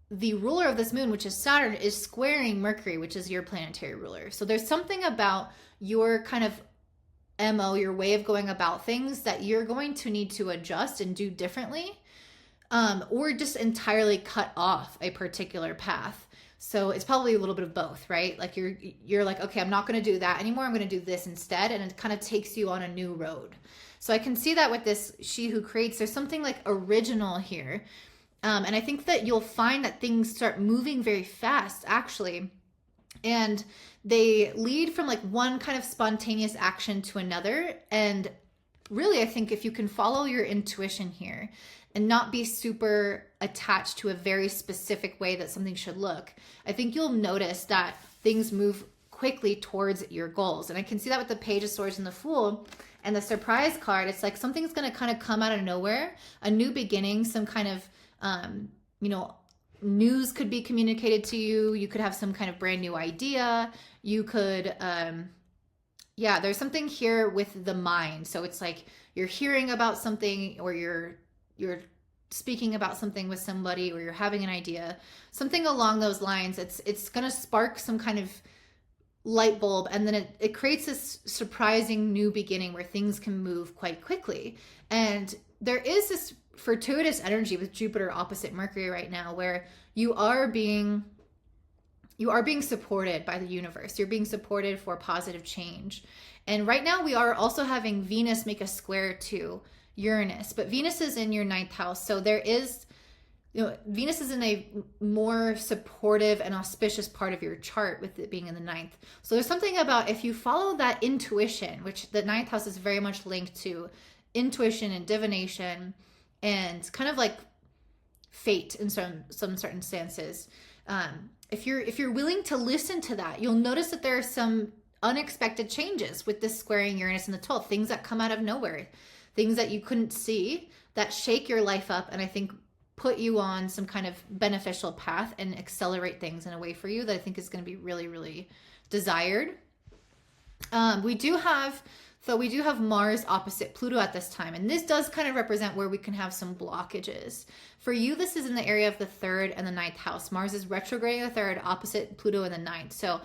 the ruler of this moon, which is Saturn, is squaring Mercury, which is your planetary ruler. So there's something about your kind of MO, your way of going about things, that you're going to need to adjust and do differently, or just entirely cut off a particular path. So it's probably a little bit of both, right? Like you're like, okay, I'm not going to do that anymore. I'm going to do this instead. And it kind of takes you on a new road. So I can see that with this She Who Creates, there's something like original here. And I think that you'll find that things start moving very fast, actually. And they lead from like one kind of spontaneous action to another. And really, I think if you can follow your intuition here and not be super attached to a very specific way that something should look, I think you'll notice that things move quickly towards your goals. And I can see that with the Page of Swords and the Fool and the Surprise card. It's like something's going to kind of come out of nowhere, a new beginning, some kind of, you know, news could be communicated to you. You could have some kind of brand new idea. You could, yeah, there's something here with the mind. So it's like you're hearing about something, or you're speaking about something with somebody, or you're having an idea, something along those lines. It's going to spark some kind of light bulb, and then it creates this surprising new beginning where things can move quite quickly. And there is this fortuitous energy with Jupiter opposite Mercury right now, where you are being supported by the universe. You're being supported for positive change. And right now we are also having Venus make a square to Uranus, but Venus is in your 9th house. So there is, you know, Venus is in a more supportive and auspicious part of your chart, with it being in the 9th. So there's something about, if you follow that intuition, which the 9th house is very much linked to intuition and divination and kind of like fate in some certain stances. If you're willing to listen to that, you'll notice that there are some unexpected changes with this squaring Uranus in the 12th, things that come out of nowhere, things that you couldn't see, that shake your life up, and I think put you on some kind of beneficial path and accelerate things in a way for you that I think is going to be really, really desired. We do have Mars opposite Pluto at this time, and this does kind of represent where we can have some blockages. For you, this is in the area of the 3rd and the 9th house. Mars is retrograding the 3rd, opposite Pluto in the 9th. So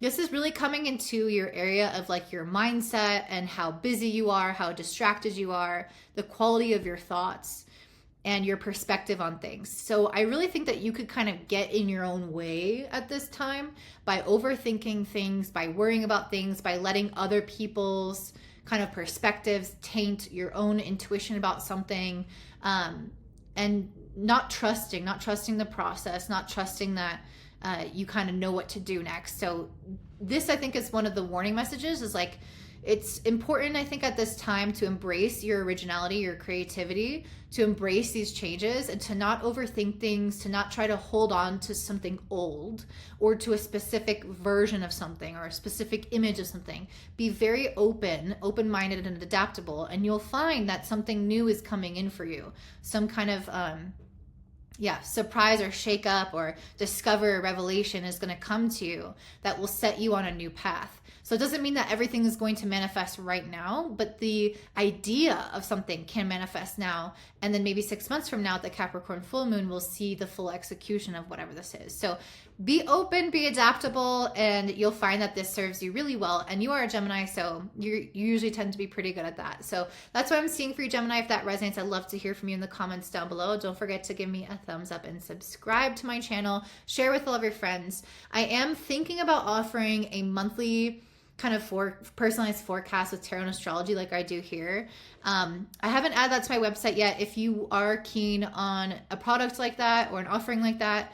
this is really coming into your area of like your mindset and how busy you are, how distracted you are, the quality of your thoughts, and your perspective on things. So I really think that you could kind of get in your own way at this time by overthinking things, by worrying about things, by letting other people's kind of perspectives taint your own intuition about something, and not trusting the process, not trusting that you kind of know what to do next. So this, I think, is one of the warning messages, is like, it's important, I think, at this time to embrace your originality, your creativity, to embrace these changes, and to not overthink things, to not try to hold on to something old or to a specific version of something or a specific image of something. Be very open-minded and adaptable, and you'll find that something new is coming in for you. Some kind of surprise or shake up or discover, revelation is going to come to you that will set you on a new path. So it doesn't mean that everything is going to manifest right now, but the idea of something can manifest now. And then maybe 6 months from now at the Capricorn full moon, we'll see the full execution of whatever this is. So be open, be adaptable, and you'll find that this serves you really well. And you are a Gemini, so you usually tend to be pretty good at that. So that's what I'm seeing for you, Gemini. If that resonates, I'd love to hear from you in the comments down below. Don't forget to give me a thumbs up and subscribe to my channel. Share with all of your friends. I am thinking about offering a monthly kind of personalized forecast with tarot and astrology like I do here. I haven't added that to my website yet. If you are keen on a product like that or an offering like that,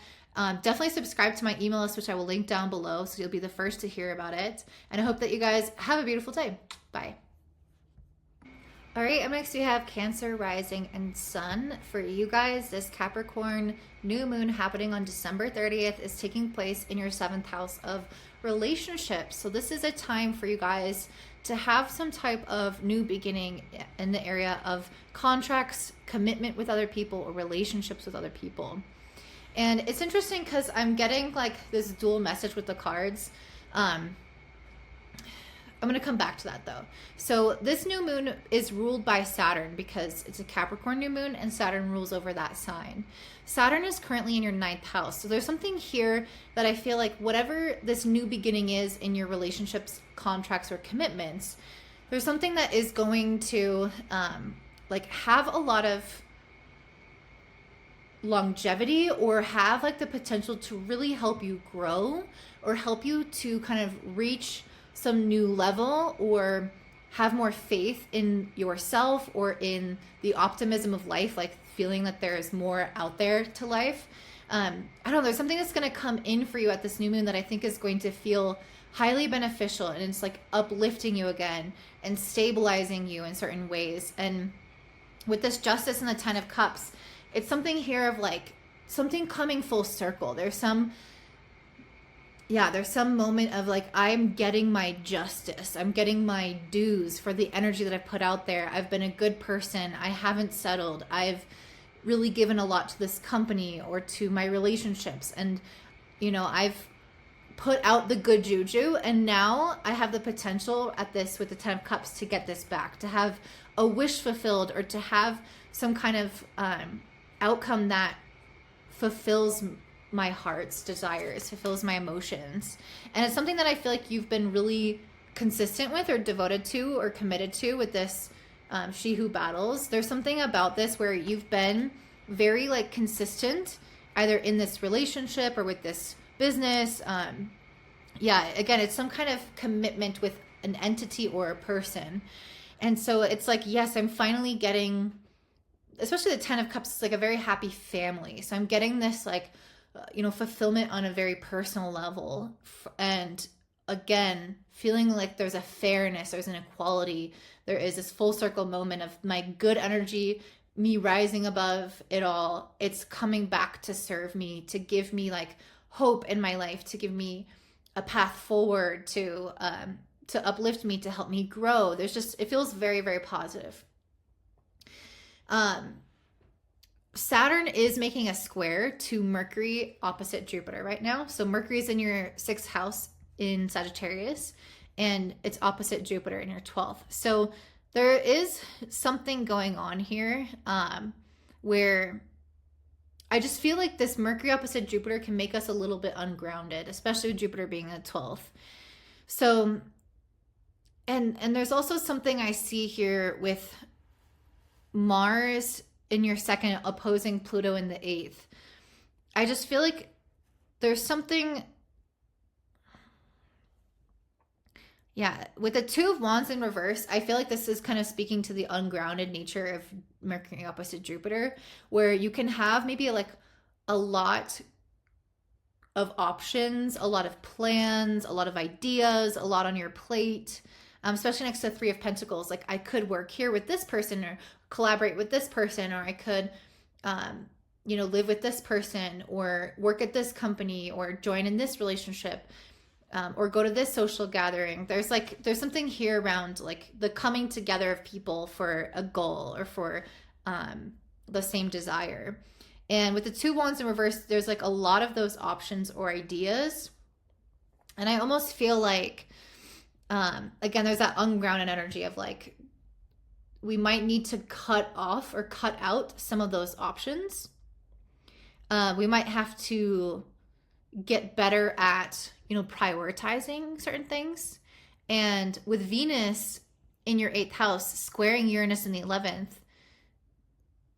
Definitely subscribe to my email list, which I will link down below, so you'll be the first to hear about it. And I hope that you guys have a beautiful day. Bye. All right, up next we have Cancer, Rising, and Sun. For you guys, this Capricorn New Moon happening on December 30th is taking place in your 7th house of relationships. So this is a time for you guys to have some type of new beginning in the area of contracts, commitment with other people, or relationships with other people. And it's interesting because I'm getting like this dual message with the cards. I'm going to come back to that though. So this new moon is ruled by Saturn because it's a Capricorn new moon and Saturn rules over that sign. Saturn is currently in your 9th house. So there's something here that I feel like whatever this new beginning is in your relationships, contracts, or commitments, there's something that is going to like have a lot of longevity or have like the potential to really help you grow or help you to kind of reach some new level or have more faith in yourself or in the optimism of life, like feeling that there is more out there to life. I don't know, there's something that's going to come in for you at this new moon that I think is going to feel highly beneficial, and it's like uplifting you again and stabilizing you in certain ways. And with this Justice and the 10 of Cups, it's something here of like something coming full circle. There's some moment of like, I'm getting my justice. I'm getting my dues for the energy that I've put out there. I've been a good person. I haven't settled. I've really given a lot to this company or to my relationships. And, you know, I've put out the good juju. And now I have the potential at this with the 10 of Cups to get this back, to have a wish fulfilled or to have some kind of outcome that fulfills my heart's desires, fulfills my emotions. And it's something that I feel like you've been really consistent with or devoted to or committed to with this She Who Battles. There's something about this where you've been very like consistent either in this relationship or with this business. Again, it's some kind of commitment with an entity or a person. And so it's like, yes, I'm finally getting, especially the 10 of Cups, it's like a very happy family. So I'm getting this like, fulfillment on a very personal level. And again, feeling like there's a fairness, there's an equality. There is this full circle moment of my good energy, me rising above it all. It's coming back to serve me, to give me like hope in my life, to give me a path forward, to uplift me, to help me grow. It feels very, very positive. Saturn is making a square to Mercury opposite Jupiter right now. So Mercury is in your 6th house in Sagittarius, and it's opposite Jupiter in your 12th. So there is something going on here where I just feel like this Mercury opposite Jupiter can make us a little bit ungrounded, especially with Jupiter being in the 12th. So, and there's also something I see here with Mars in your 2nd opposing Pluto in the 8th. I just feel like there's something, with the 2 of Wands in reverse, I feel like this is kind of speaking to the ungrounded nature of Mercury opposite Jupiter, where you can have maybe like a lot of options, a lot of plans, a lot of ideas, a lot on your plate, especially next to 3 of Pentacles. Like I could work here with this person or collaborate with this person, or I could, live with this person or work at this company or join in this relationship, or go to this social gathering. There's something here around like the coming together of people for a goal or for the same desire. And with the 2 Wands in reverse, there's like a lot of those options or ideas. And I almost feel like, again, there's that ungrounded energy of like, we might need to cut off or cut out some of those options. We might have to get better at, prioritizing certain things. And with Venus in your 8th house, squaring Uranus in the 11th,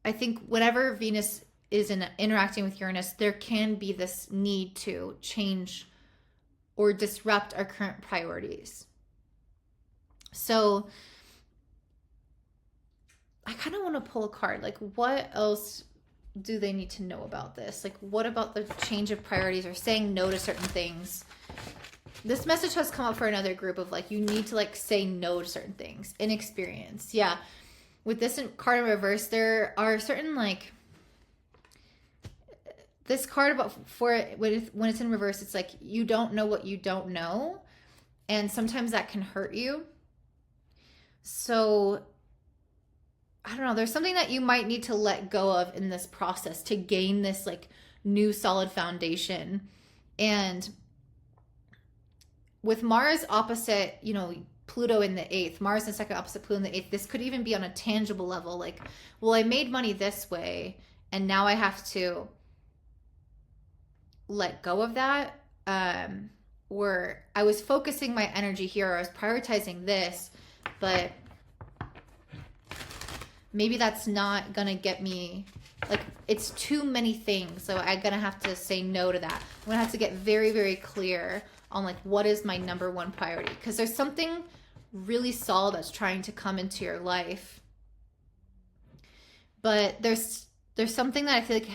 I think whenever Venus is interacting with Uranus, there can be this need to change or disrupt our current priorities. So I kind of want to pull a card. Like, what else do they need to know about this? Like, what about the change of priorities or saying no to certain things? This message has come up for another group of like, you need to like say no to certain things. Inexperience. Yeah. With this card in reverse, there are certain like, this card about when it's in reverse, it's like you don't know what you don't know. And sometimes that can hurt you. So I don't know, there's something that you might need to let go of in this process to gain this like new solid foundation. And with Mars opposite, you know, Pluto in the 8th, Mars in second opposite Pluto in the 8th, this could even be on a tangible level. Like, well, I made money this way and now I have to let go of that. Or I was focusing my energy here, or I was prioritizing this, but maybe that's not gonna get me, like, it's too many things. So I'm gonna have to say no to that. I'm gonna have to get very, very clear on like, what is my number one priority? Because there's something really solid that's trying to come into your life. But there's something that I feel like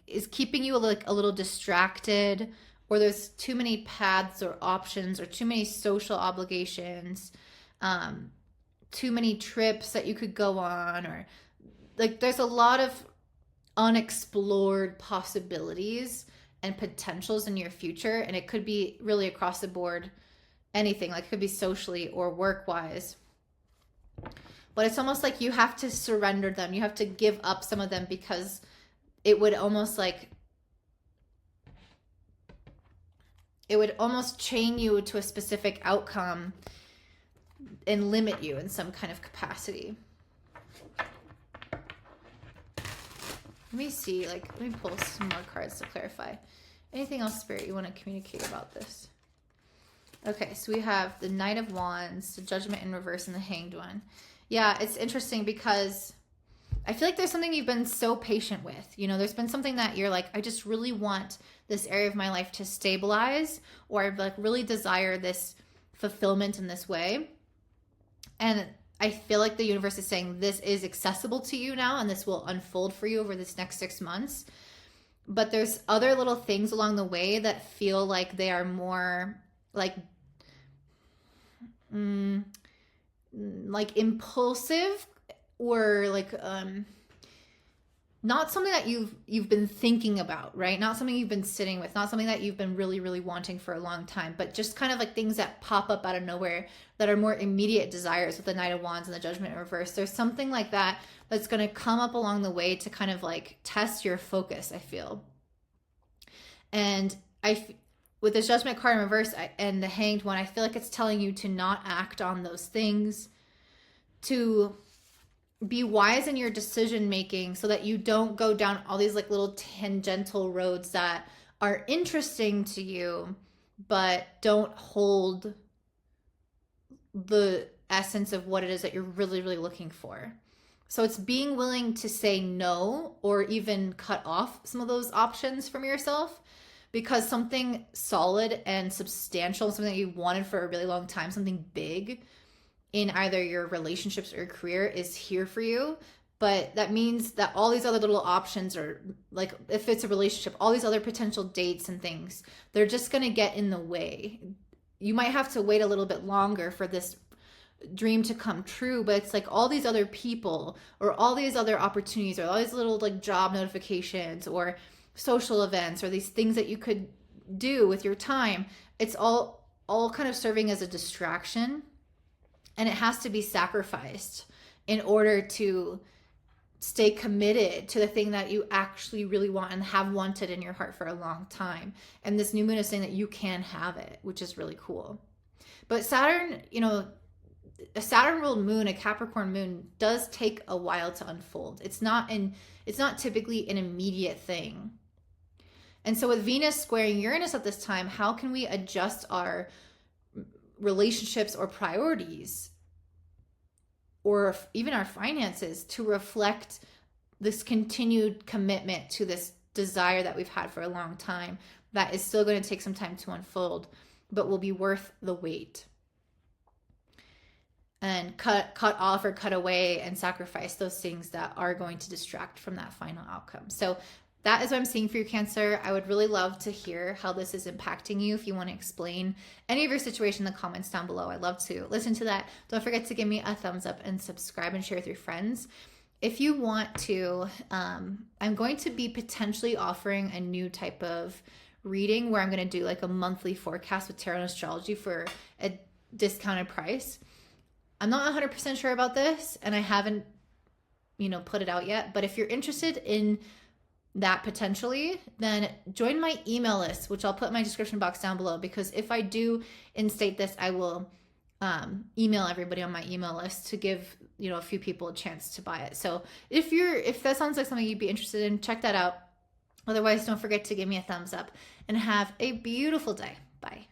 is keeping you like a little distracted, or there's too many paths or options, or too many social obligations, too many trips that you could go on, or like there's a lot of unexplored possibilities and potentials in your future. And it could be really across the board, anything, like it could be socially or work-wise. But it's almost like you have to surrender them. You have to give up some of them, because it would almost like, it would almost chain you to a specific outcome and limit you in some kind of capacity. Let me see, like, let me pull some more cards to clarify. Anything else, Spirit, you want to communicate about this? Okay, so we have the Knight of Wands, the Judgment in reverse, and the Hanged One. Yeah, it's interesting because I feel like there's something you've been so patient with. You know, there's been something that you're like, I just really want this area of my life to stabilize, or I like really desire this fulfillment in this way. And I feel like the universe is saying this is accessible to you now, and this will unfold for you over this next 6 months. But there's other little things along the way that feel like they are more like impulsive, or like not something that you've been thinking about, right? Not something you've been sitting with, not something that you've been really, really wanting for a long time, but just kind of like things that pop up out of nowhere that are more immediate desires with the Knight of Wands and the Judgment in reverse. There's something like that that's going to come up along the way to kind of like test your focus, I feel. And with this Judgment card in reverse and the Hanged One, I feel like it's telling you to not act on those things, to be wise in your decision making, so that you don't go down all these like little tangential roads that are interesting to you, but don't hold the essence of what it is that you're really, really looking for. So it's being willing to say no, or even cut off some of those options from yourself, because something solid and substantial, something that you wanted for a really long time, something big in either your relationships or your career, is here for you. But that means that all these other little options, are like, if it's a relationship, all these other potential dates and things, they're just going to get in the way. You might have to wait a little bit longer for this dream to come true, but it's like all these other people, or all these other opportunities, or all these little like job notifications or social events, or these things that you could do with your time, it's all kind of serving as a distraction. And it has to be sacrificed in order to stay committed to the thing that you actually really want and have wanted in your heart for a long time. And this new moon is saying that you can have it, which is really cool. But Saturn, you know, a Saturn ruled moon, a Capricorn moon, does take a while to unfold. It's not typically an immediate thing. And so with Venus squaring Uranus at this time, how can we adjust our relationships or priorities, or even our finances, to reflect this continued commitment to this desire that we've had for a long time, that is still going to take some time to unfold, but will be worth the wait? and cut off or cut away and sacrifice those things that are going to distract from that final outcome. So that is what I'm seeing for you, Cancer. I would really love to hear how this is impacting you. If you want to explain any of your situation in the comments down below, I'd love to listen to that. Don't forget to give me a thumbs up and subscribe and share with your friends. If you want to, I'm going to be potentially offering a new type of reading where I'm going to do like a monthly forecast with tarot and astrology for a discounted price. I'm not 100% sure about this, and I haven't, put it out yet. But if you're interested in that potentially, then join my email list, which I'll put in my description box down below, because if I do instate this, I will email everybody on my email list to give, a few people a chance to buy it. So if that sounds like something you'd be interested in, check that out. Otherwise, don't forget to give me a thumbs up and have a beautiful day. Bye.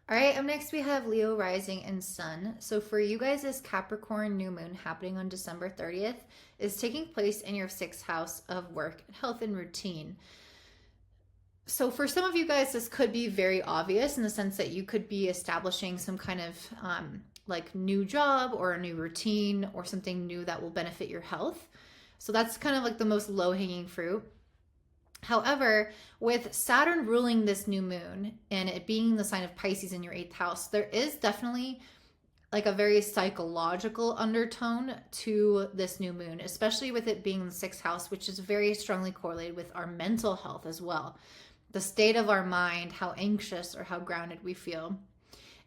All right, up next we have Leo rising and sun. So for you guys, this Capricorn New Moon happening on December 30th is taking place in your 6th house of work, health, and routine. So for some of you guys, this could be very obvious in the sense that you could be establishing some kind of like new job or a new routine or something new that will benefit your health. So that's kind of like the most low-hanging fruit. However, with Saturn ruling this new moon and it being the sign of Pisces in your 8th house, there is definitely like a very psychological undertone to this new moon, especially with it being in the 6th house, which is very strongly correlated with our mental health as well. The state of our mind, how anxious or how grounded we feel.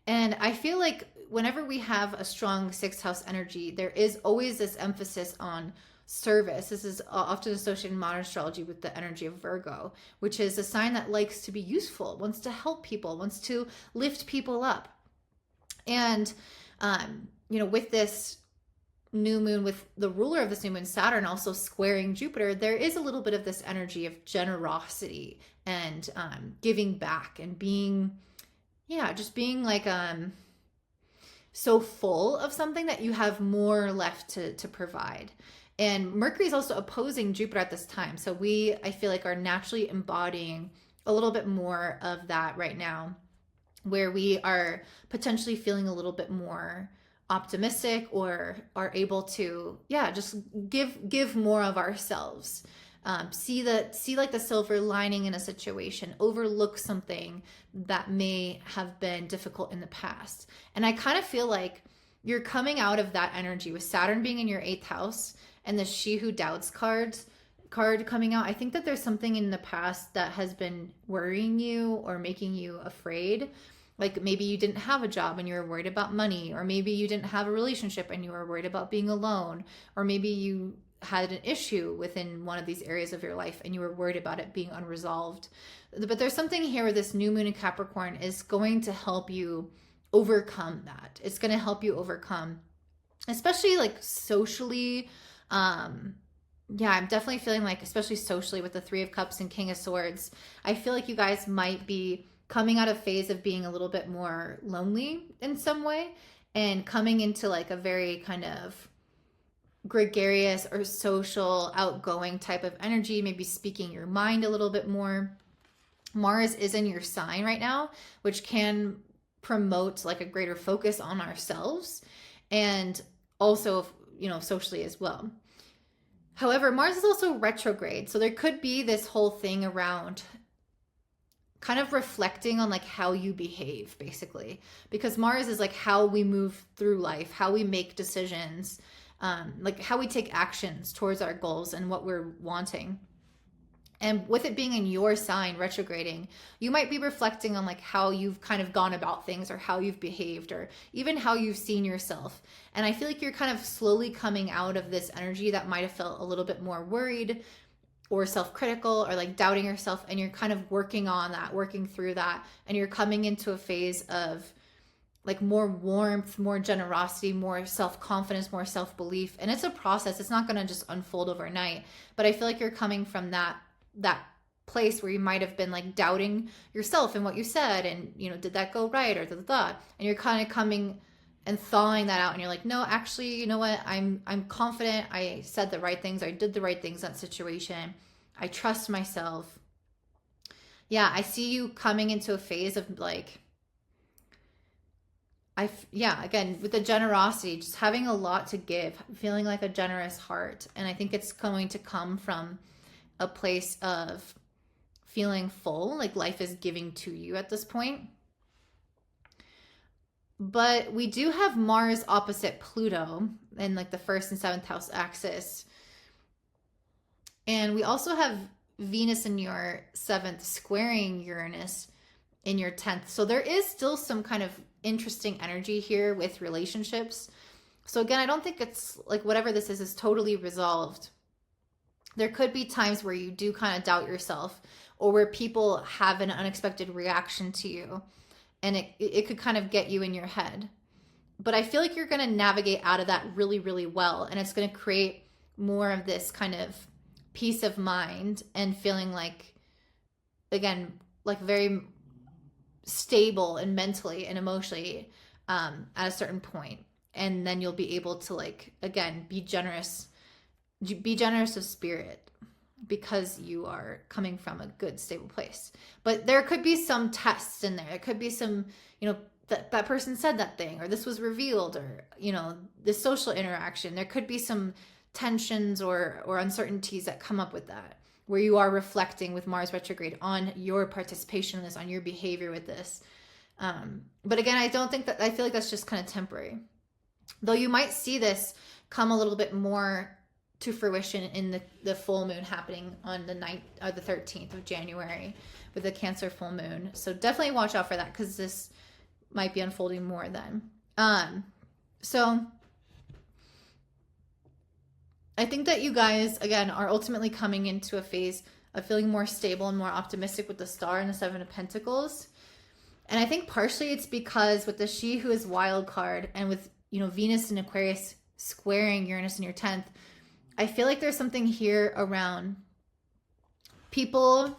And I feel like whenever we have a strong 6th house energy, there is always this emphasis on service. This is often associated in modern astrology with the energy of Virgo, which is a sign that likes to be useful, wants to help people, wants to lift people up. And, with this new moon, with the ruler of this new moon, Saturn, also squaring Jupiter, there is a little bit of this energy of generosity and giving back and being, just being like so full of something that you have more left to provide. And Mercury is also opposing Jupiter at this time. So I feel like, are naturally embodying a little bit more of that right now, where we are potentially feeling a little bit more optimistic or are able to, just give more of ourselves. See like the silver lining in a situation, overlook something that may have been difficult in the past. And I kind of feel like you're coming out of that energy with Saturn being in your 8th house and the She Who Doubts card coming out. I think that there's something in the past that has been worrying you or making you afraid. Like maybe you didn't have a job and you were worried about money, or maybe you didn't have a relationship and you were worried about being alone, or maybe you had an issue within one of these areas of your life and you were worried about it being unresolved. But there's something here where this new moon in Capricorn is going to help you overcome that. It's going to help you overcome, especially like socially. I'm definitely feeling like, especially socially with the 3 of Cups and King of Swords, I feel like you guys might be coming out of phase of being a little bit more lonely in some way and coming into like a very kind of gregarious or social, outgoing type of energy, maybe speaking your mind a little bit more. Mars is in your sign right now, which can promote like a greater focus on ourselves and also, socially as well. However, Mars is also retrograde. So there could be this whole thing around kind of reflecting on like how you behave, basically, because Mars is like how we move through life, how we make decisions, like how we take actions towards our goals and what we're wanting. And with it being in your sign retrograding, you might be reflecting on like how you've kind of gone about things or how you've behaved or even how you've seen yourself. And I feel like you're kind of slowly coming out of this energy that might have felt a little bit more worried or self-critical or like doubting yourself. And you're kind of working on that, working through that. And you're coming into a phase of like more warmth, more generosity, more self-confidence, more self-belief. And it's a process. It's not going to just unfold overnight. But I feel like you're coming from that place where you might have been like doubting yourself and what you said and did that go right or and you're kind of coming and thawing that out and you're like, no, actually, you know what, I'm confident, I said the right things, I did the right things in that situation, I trust myself. I see you coming into a phase of like yeah, again, with the generosity, just having a lot to give, feeling like a generous heart. And I think it's going to come from a place of feeling full, like life is giving to you at this point. But we do have Mars opposite Pluto in like the 1st and 7th house axis. And we also have Venus in your 7th squaring Uranus in your 10th. So there is still some kind of interesting energy here with relationships. So again, I don't think it's like whatever this is totally resolved. There could be times where you do kind of doubt yourself, or where people have an unexpected reaction to you, and it could kind of get you in your head. But I feel like you're going to navigate out of that really, really well, and it's going to create more of this kind of peace of mind and feeling like, again, like very stable and mentally and emotionally at a certain point. And then you'll be able to, like, again, be generous of spirit, because you are coming from a good, stable place. But there could be some tests in there. It could be some, that person said that thing, or this was revealed, or, the social interaction. There could be some tensions or uncertainties that come up with that, where you are reflecting with Mars retrograde on your participation in this, on your behavior with this. But again, I feel like that's just kind of temporary. Though you might see this come a little bit more to fruition in the full moon happening on the 13th of January with the Cancer full moon. So definitely watch out for that, because this might be unfolding more then. So I think that you guys, again, are ultimately coming into a phase of feeling more stable and more optimistic with the Star and the 7 of Pentacles. And I think partially it's because with the She Who Is Wild card, and with, Venus and Aquarius squaring Uranus in your 10th, I feel like there's something here around people.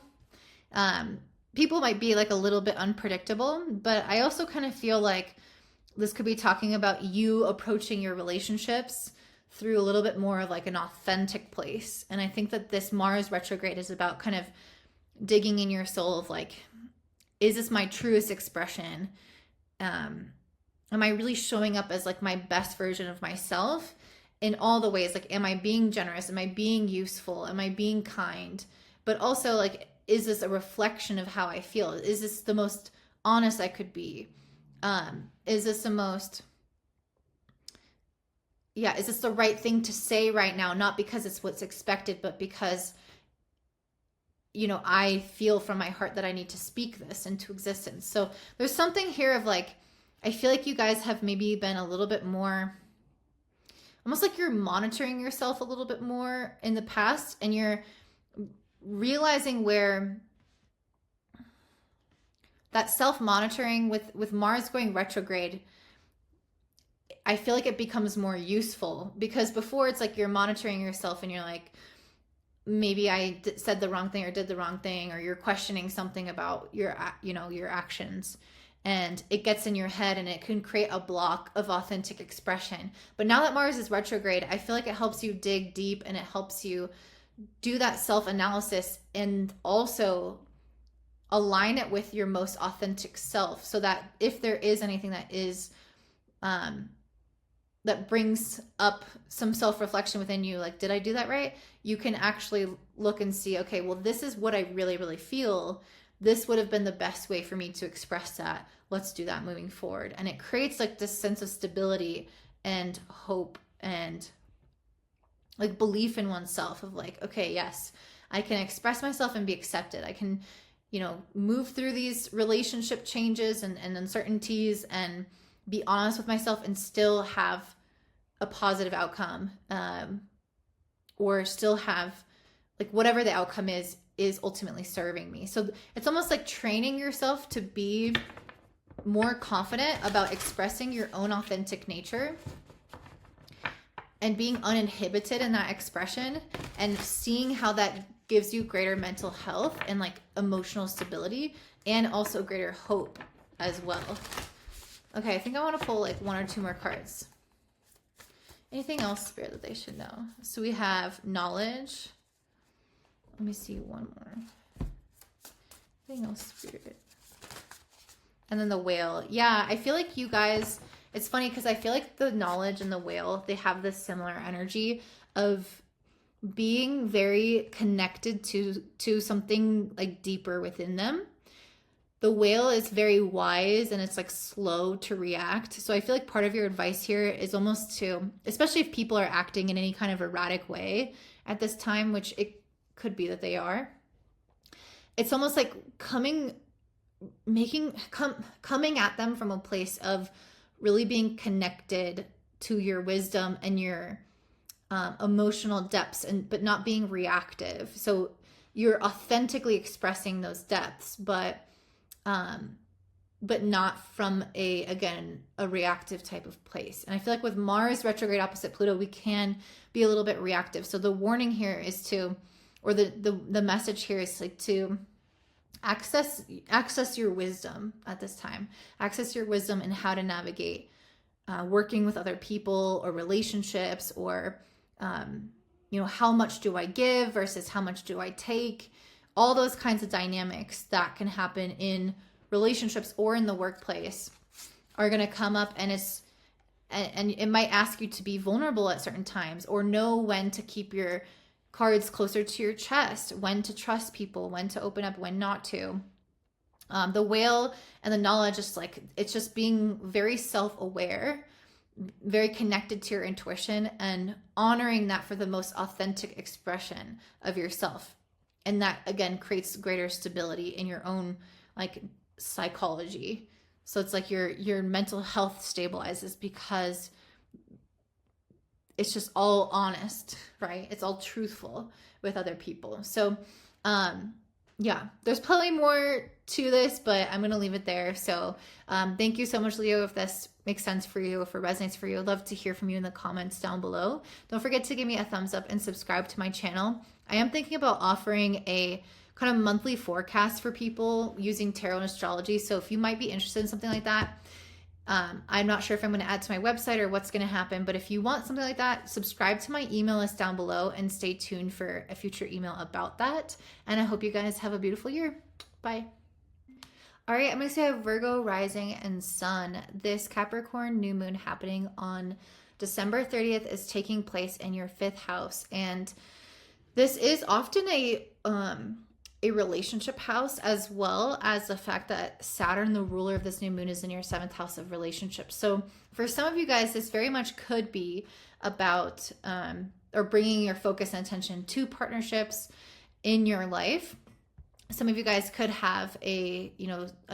People might be like a little bit unpredictable, but I also kind of feel like this could be talking about you approaching your relationships through a little bit more of like an authentic place. And I think that this Mars retrograde is about kind of digging in your soul of like, is this my truest expression? Am I really showing up as like my best version of myself in all the ways? Like, am I being generous? Am I being useful? Am I being kind? But also, like, is this a reflection of how I feel? Is this the most honest I could be? Is this the most, is this the right thing to say right now? Not because it's what's expected, but because, I feel from my heart that I need to speak this into existence. So there's something here of like, I feel like you guys have maybe been a little bit more, almost like you're monitoring yourself a little bit more in the past, and you're realizing where that self-monitoring with Mars going retrograde, I feel like it becomes more useful, because before it's like you're monitoring yourself and you're like, maybe I said the wrong thing or did the wrong thing, or you're questioning something about your actions. And it gets in your head and it can create a block of authentic expression. But now that Mars is retrograde, I feel like it helps you dig deep, and it helps you do that self-analysis and also align it with your most authentic self, so that if there is anything that is that brings up some self-reflection within you, like, did I do that right? You can actually look and see, okay, well, this is what I really, really feel. This would have been the best way for me to express that. Let's do that moving forward. And it creates like this sense of stability and hope and like belief in oneself of like, okay, yes, I can express myself and be accepted. I can, move through these relationship changes and uncertainties and be honest with myself and still have a positive outcome, or still have like whatever the outcome is ultimately serving me. So it's almost like training yourself to be more confident about expressing your own authentic nature and being uninhibited in that expression, and seeing how that gives you greater mental health and like emotional stability, and also greater hope as well. Okay, I think I want to pull like 1 or 2 more cards. Anything else, Spirit, that they should know? So we have knowledge. Let me see one more. Anything else, Spirit? And then the whale. Yeah, I feel like you guys, it's funny because I feel like the knowledge and the whale, they have this similar energy of being very connected to something like deeper within them. The whale is very wise and it's like slow to react. So I feel like part of your advice here is almost to, especially if people are acting in any kind of erratic way at this time, which it could be that they are. It's almost like coming at them from a place of really being connected to your wisdom and your emotional depths, but not being reactive. So you're authentically expressing those depths, but not from a reactive type of place. And I feel like with Mars retrograde opposite Pluto, we can be a little bit reactive. So the warning here is to, or the message here is like to access your wisdom at this time. Access your wisdom in how to navigate working with other people or relationships, or how much do I give versus how much do I take? All those kinds of dynamics that can happen in relationships or in the workplace are going to come up, and it might ask you to be vulnerable at certain times, or know when to keep your cards closer to your chest, when to trust people, when to open up, when not to. The whale and the knowledge is like, it's just being very self-aware, very connected to your intuition, and honoring that for the most authentic expression of yourself. And that again creates greater stability in your own like psychology. So it's like your mental health stabilizes because it's just all honest, right? It's all truthful with other people. So yeah, there's probably more to this, but I'm going to leave it there. So thank you so much, Leo. If this makes sense for you, if it resonates for you, I'd love to hear from you in the comments down below. Don't forget to give me a thumbs up and subscribe to my channel. I am thinking about offering a kind of monthly forecast for people using tarot and astrology. So if you might be interested in something like that, I'm not sure if I'm going to add to my website or what's going to happen, but if you want something like that, subscribe to my email list down below and stay tuned for a future email about that. And I hope you guys have a beautiful year. Bye. All right, I'm going to say Virgo rising and sun. This Capricorn new moon happening on December 30th is taking place in your 5th house. And this is often a relationship house, as well as the fact that Saturn, the ruler of this new moon, is in your 7th house of relationships. So for some of you guys, this very much could be about or bringing your focus and attention to partnerships in your life. Some of you guys could have a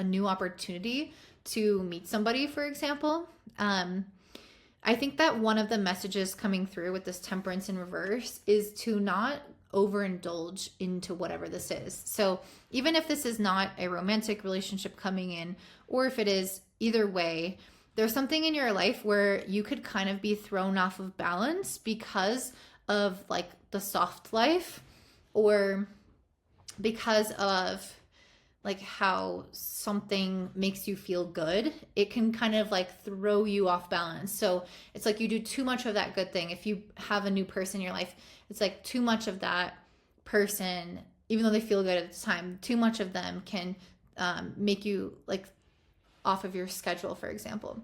new opportunity to meet somebody, for example. I think that one of the messages coming through with this Temperance in reverse is to not overindulge into whatever this is. So even if this is not a romantic relationship coming in, or if it is, either way, there's something in your life where you could kind of be thrown off of balance because of like the soft life, or because of like how something makes you feel good. It can kind of like throw you off balance. So it's like you do too much of that good thing. If you have a new person in your life, it's like too much of that person, even though they feel good at the time, too much of them can make you like off of your schedule, for example.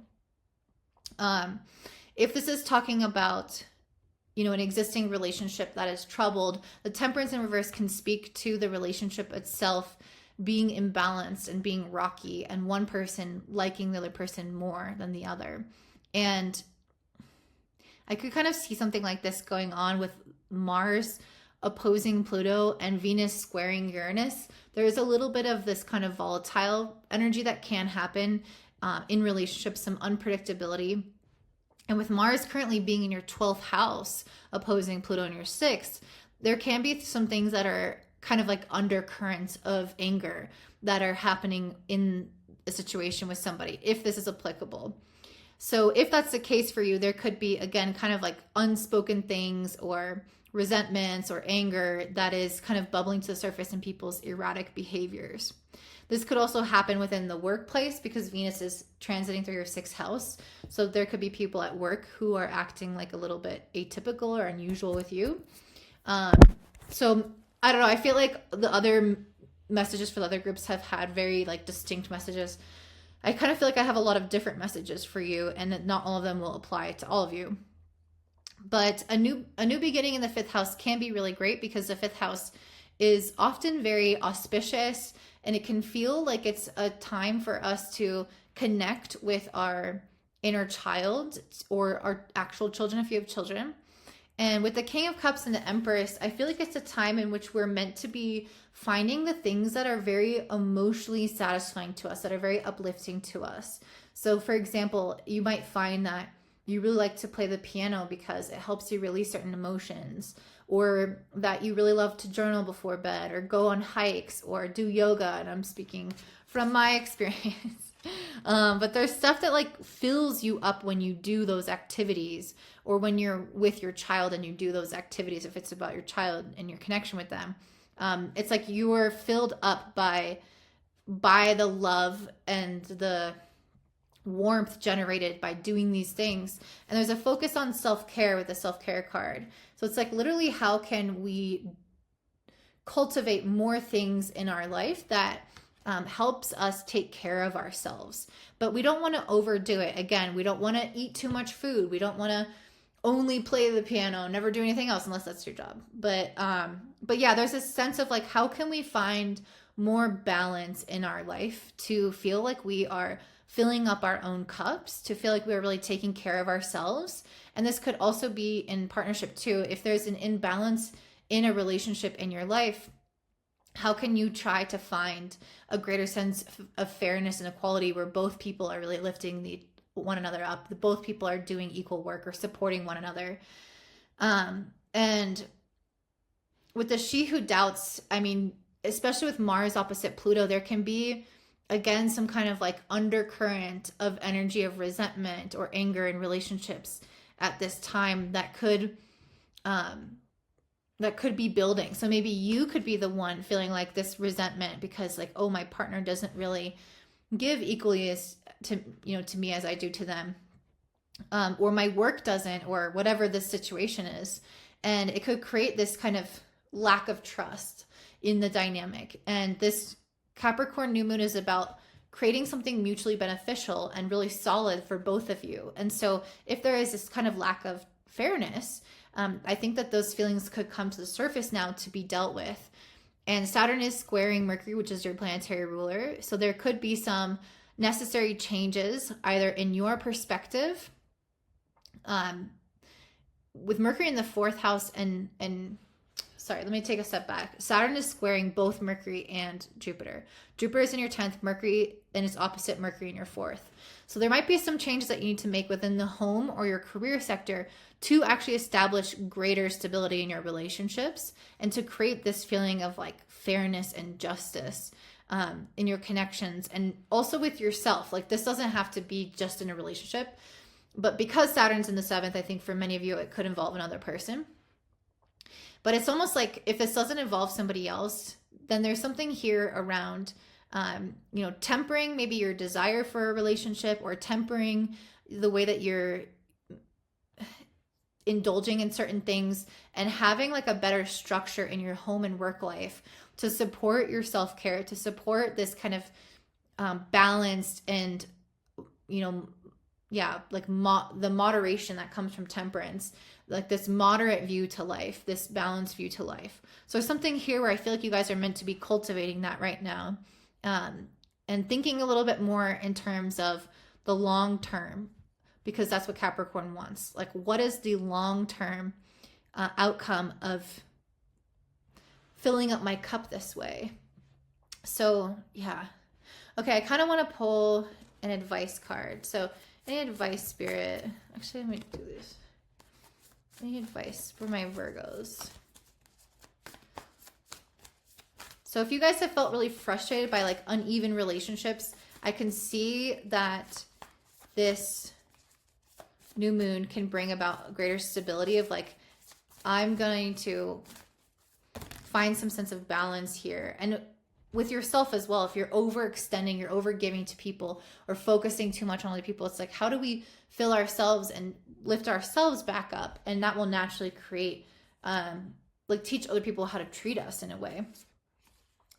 If this is talking about an existing relationship that is troubled, the Temperance in reverse can speak to the relationship itself being imbalanced and being rocky, and one person liking the other person more than the other. And I could kind of see something like this going on with Mars opposing Pluto and Venus squaring Uranus. There's a little bit of this kind of volatile energy that can happen in relationships, some unpredictability. And with Mars currently being in your 12th house opposing Pluto in your 6th, there can be some things that are kind of like undercurrents of anger that are happening in a situation with somebody, if this is applicable. So if that's the case for you, there could be, again, kind of like unspoken things or resentments or anger that is kind of bubbling to the surface in people's erratic behaviors. This could also happen within the workplace because Venus is transiting through your 6th house. So there could be people at work who are acting like a little bit atypical or unusual with you. So I don't know. I feel like the other messages for the other groups have had very like distinct messages I kind of feel like I have a lot of different messages for you, and that not all of them will apply to all of you. But a new beginning in the 5th house can be really great, because the 5th house is often very auspicious, and it can feel like it's a time for us to connect with our inner child or our actual children if you have children. And with the King of Cups and the Empress, I feel like it's a time in which we're meant to be finding the things that are very emotionally satisfying to us, that are very uplifting to us. So for example, you might find that you really like to play the piano because it helps you release certain emotions, or that you really love to journal before bed, or go on hikes, or do yoga. And I'm speaking from my experience. But there's stuff that like fills you up when you do those activities, or when you're with your child and you do those activities. If it's about your child and your connection with them, it's like you are filled up by the love and the warmth generated by doing these things. And there's a focus on self-care with the self-care card. So it's like literally, how can we cultivate more things in our life that helps us take care of ourselves? But we don't want to overdo it. Again, we don't want to eat too much food. We don't want to only play the piano, never do anything else unless that's your job. But yeah, there's this sense of like, how can we find more balance in our life to feel like we are filling up our own cups, to feel like we're really taking care of ourselves. And this could also be in partnership too. If there's an imbalance in a relationship in your life, how can you try to find a greater sense of fairness and equality, where both people are really lifting one another up, both people are doing equal work or supporting one another? And with the She Who Doubts, I mean, especially with Mars opposite Pluto, there can be, again, some kind of like undercurrent of energy of resentment or anger in relationships at this time that could be building. So maybe you could be the one feeling like this resentment because like, oh, my partner doesn't really give equally as to me as I do to them, or my work doesn't, or whatever the situation is. And it could create this kind of lack of trust in the dynamic. And this Capricorn New Moon is about creating something mutually beneficial and really solid for both of you. And so if there is this kind of lack of fairness, I think that those feelings could come to the surface now to be dealt with. And Saturn is squaring Mercury, which is your planetary ruler. So there could be some necessary changes either in your perspective, with Mercury in the 4th house and sorry, let me take a step back. Saturn is squaring both Mercury and Jupiter. Jupiter is in your 10th, Mercury, and it's opposite Mercury in your 4th. So there might be some changes that you need to make within the home or your career sector to actually establish greater stability in your relationships, and to create this feeling of like fairness and justice in your connections, and also with yourself. Like, this doesn't have to be just in a relationship, but because Saturn's in the 7th, I think for many of you, it could involve another person. But it's almost like if this doesn't involve somebody else, then there's something here around, tempering maybe your desire for a relationship, or tempering the way that you're indulging in certain things, and having like a better structure in your home and work life to support your self-care, to support this kind of balanced and, the moderation that comes from temperance, like this moderate view to life, this balanced view to life. So something here where I feel like you guys are meant to be cultivating that right now, and thinking a little bit more in terms of the long term, because that's what Capricorn wants. Like, what is the long-term outcome of filling up my cup this way? So yeah. Okay, I kind of want to pull an advice card. So any advice, Spirit? Actually, let me do this. Any advice for my Virgos? So if you guys have felt really frustrated by like uneven relationships, I can see that this new moon can bring about greater stability of like, I'm going to find some sense of balance here. And with yourself as well, if you're overextending, you're overgiving to people, or focusing too much on other people, it's like, how do we fill ourselves and lift ourselves back up? And that will naturally create, teach other people how to treat us in a way.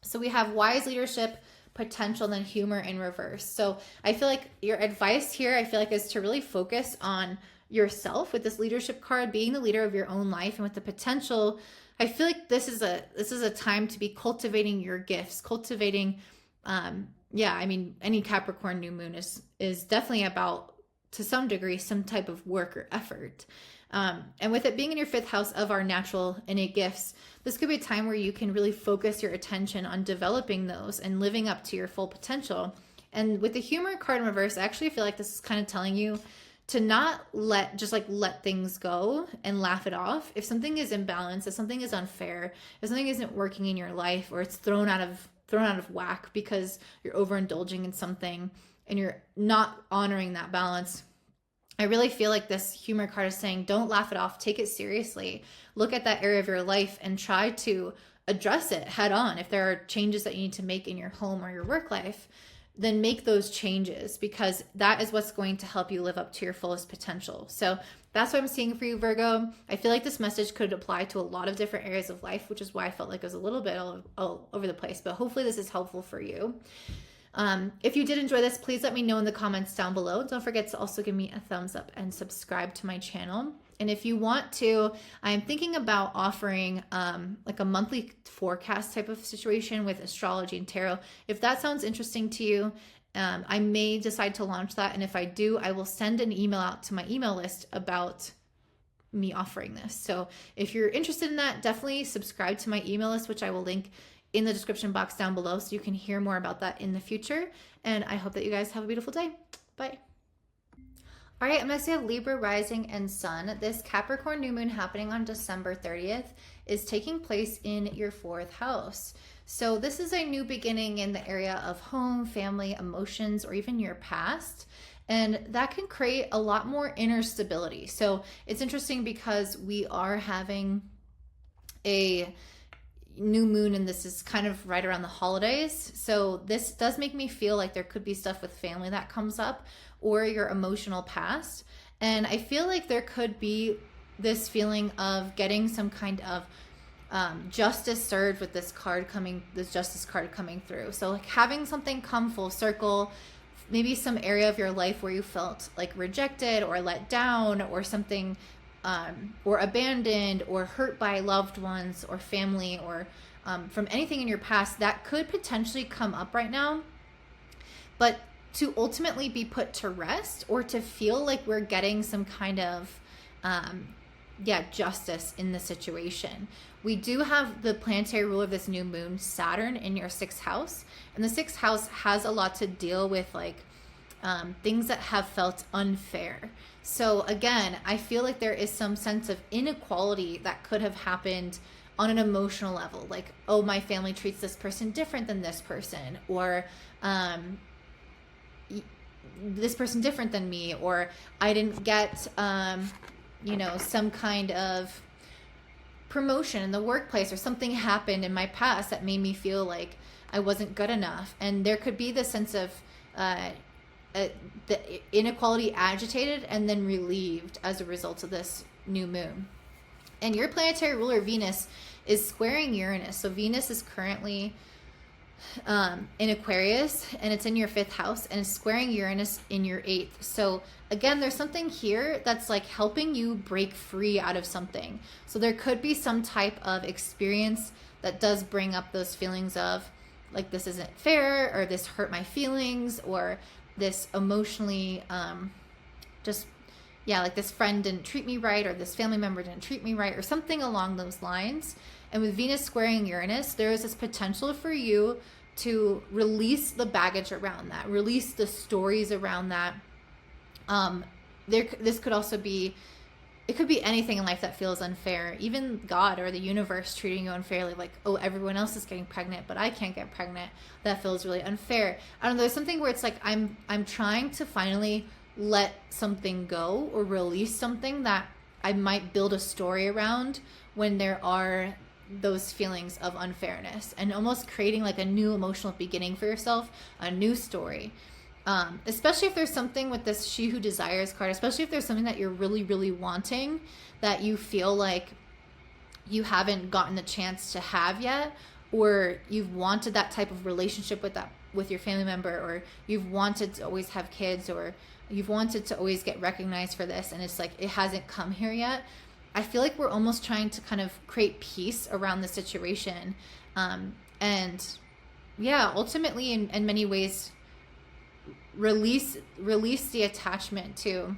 So we have wise leadership, potential than humor in reverse. So I feel like your advice here, I feel like, is to really focus on yourself with this leadership card, being the leader of your own life, and with the potential. I feel like this is a time to be cultivating your gifts, cultivating, yeah, I mean, any Capricorn new moon is definitely about, to some degree, some type of work or effort. And with it being in your 5th house of our natural innate gifts, this could be a time where you can really focus your attention on developing those and living up to your full potential. And with the humor card in reverse, I actually feel like this is kind of telling you to not let things go and laugh it off. If something is imbalanced, if something is unfair, if something isn't working in your life, or it's thrown out of whack because you're overindulging in something and you're not honoring that balance, I really feel like this humor card is saying, don't laugh it off, take it seriously. Look at that area of your life and try to address it head on. If there are changes that you need to make in your home or your work life, then make those changes, because that is what's going to help you live up to your fullest potential. So that's what I'm seeing for you, Virgo. I feel like this message could apply to a lot of different areas of life, which is why I felt like it was a little bit all over the place, but hopefully this is helpful for you. If you did enjoy this, please let me know in the comments down below. Don't forget to also give me a thumbs up and subscribe to my channel. And if you want to, I'm thinking about offering like a monthly forecast type of situation with astrology and tarot. If that sounds interesting to you, I may decide to launch that. And if I do, I will send an email out to my email list about me offering this. So if you're interested in that, definitely subscribe to my email list, which I will link in the description box down below, so you can hear more about that in the future. And I hope that you guys have a beautiful day. Bye. All right, I'm going to say Libra rising and sun. This Capricorn new moon happening on December 30th is taking place in your 4th house. So this is a new beginning in the area of home, family, emotions, or even your past. And that can create a lot more inner stability. So it's interesting because we are having a new moon, and this is kind of right around the holidays. So this does make me feel like there could be stuff with family that comes up, or your emotional past. And I feel like there could be this feeling of getting some kind of justice served with this justice card coming through. So like having something come full circle, maybe some area of your life where you felt like rejected or let down, or something, or abandoned or hurt by loved ones or family, or from anything in your past that could potentially come up right now, but to ultimately be put to rest, or to feel like we're getting some kind of justice in the situation. We do have the planetary ruler of this new moon, Saturn, in your 6th house, and the 6th house has a lot to deal with, like things that have felt unfair. So again, I feel like there is some sense of inequality that could have happened on an emotional level. Like, oh, my family treats this person different than this person, or this person different than me, or I didn't get, some kind of promotion in the workplace, or something happened in my past that made me feel like I wasn't good enough. And there could be the sense of the inequality agitated and then relieved as a result of this new moon. And your planetary ruler, Venus, is squaring Uranus. So Venus is currently in Aquarius, and it's in your 5th house, and it's squaring Uranus in your 8th. So again, there's something here that's like helping you break free out of something. So there could be some type of experience that does bring up those feelings of like, this isn't fair, or this hurt my feelings, or this emotionally like this friend didn't treat me right, or this family member didn't treat me right, or something along those lines. And with Venus squaring Uranus, there is this potential for you to release the baggage around that, release the stories around that. This could also be, it could be anything in life that feels unfair. Even God or the universe treating you unfairly, like, oh, everyone else is getting pregnant, but I can't get pregnant. That feels really unfair. I don't know, there's something where it's like, I'm trying to finally let something go, or release something that I might build a story around when there are those feelings of unfairness, and almost creating like a new emotional beginning for yourself, a new story. Especially if there's something with this She Who Desires card, especially if there's something that you're really, really wanting that you feel like you haven't gotten the chance to have yet, or you've wanted that type of relationship with with your family member, or you've wanted to always have kids, or you've wanted to always get recognized for this, and it's like it hasn't come here yet. I feel like we're almost trying to kind of create peace around the situation. And yeah, ultimately in many ways, release the attachment to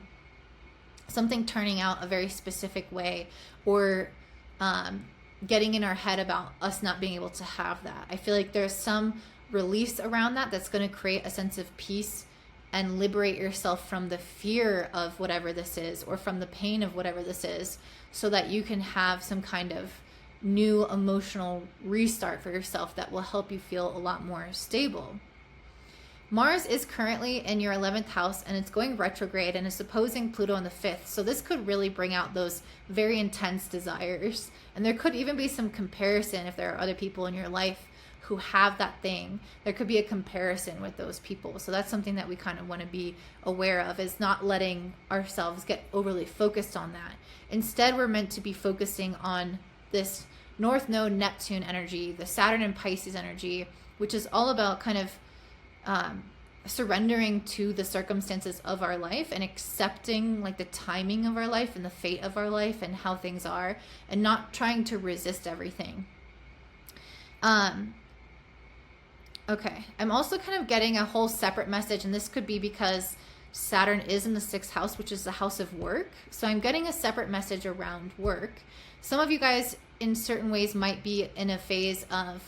something turning out a very specific way, or getting in our head about us not being able to have that. I feel like there's some release around that that's going to create a sense of peace and liberate yourself from the fear of whatever this is, or from the pain of whatever this is, so that you can have some kind of new emotional restart for yourself that will help you feel a lot more stable. Mars is currently in your 11th house, and it's going retrograde and is opposing Pluto in the 5th. So this could really bring out those very intense desires. And there could even be some comparison if there are other people in your life who have that thing. There could be a comparison with those people. So that's something that we kind of want to be aware of, is not letting ourselves get overly focused on that. Instead, we're meant to be focusing on this North Node Neptune energy, the Saturn and Pisces energy, which is all about kind of surrendering to the circumstances of our life and accepting like the timing of our life and the fate of our life and how things are, and not trying to resist everything. Okay, I'm also kind of getting a whole separate message, and this could be because Saturn is in the 6th house, which is the house of work. So I'm getting a separate message around work. Some of you guys in certain ways might be in a phase of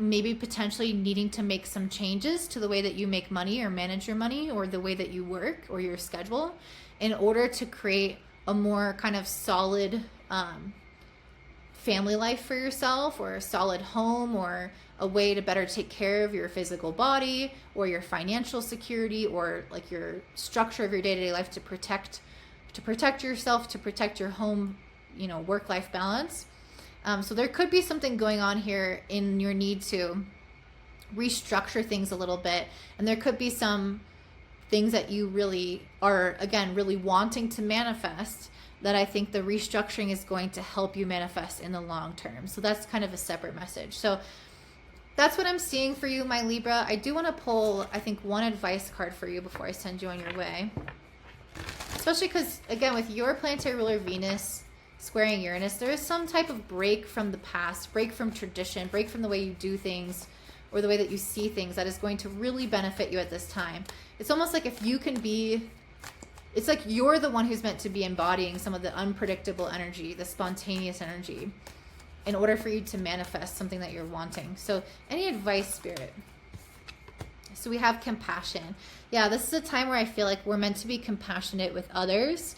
maybe potentially needing to make some changes to the way that you make money or manage your money, or the way that you work or your schedule, in order to create a more kind of solid family life for yourself, or a solid home, or a way to better take care of your physical body, or your financial security, or like your structure of your day-to-day life, to protect yourself, to protect your home, work-life balance. So there could be something going on here in your need to restructure things a little bit. And there could be some things that you really are, again, really wanting to manifest, that I think the restructuring is going to help you manifest in the long term. So that's kind of a separate message. So that's what I'm seeing for you, my Libra. I do want to pull, I think, one advice card for you before I send you on your way. Especially because, again, with your planetary ruler Venus squaring Uranus, there is some type of break from the past, break from tradition, break from the way you do things, or the way that you see things, that is going to really benefit you at this time. It's almost like if you can be, it's like you're the one who's meant to be embodying some of the unpredictable energy, the spontaneous energy, in order for you to manifest something that you're wanting. So any advice, Spirit? So we have compassion. Yeah, this is a time where I feel like we're meant to be compassionate with others,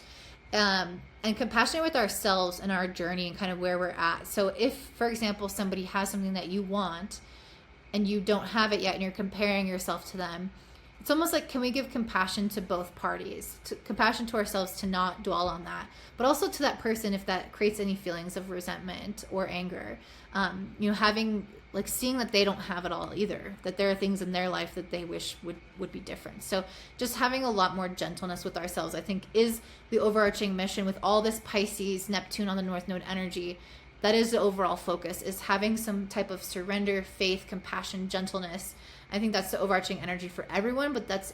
and compassionate with ourselves and our journey and kind of where we're at. So if, for example, somebody has something that you want and you don't have it yet, and you're comparing yourself to them, it's almost like, can we give compassion to both parties? Compassion to ourselves to not dwell on that, but also to that person if that creates any feelings of resentment or anger. Having, like, seeing that they don't have it all either, that there are things in their life that they wish would be different. So just having a lot more gentleness with ourselves, I think, is the overarching mission with all this Pisces, Neptune on the North Node energy. That is the overall focus, is having some type of surrender, faith, compassion, gentleness. I think that's the overarching energy for everyone, but that's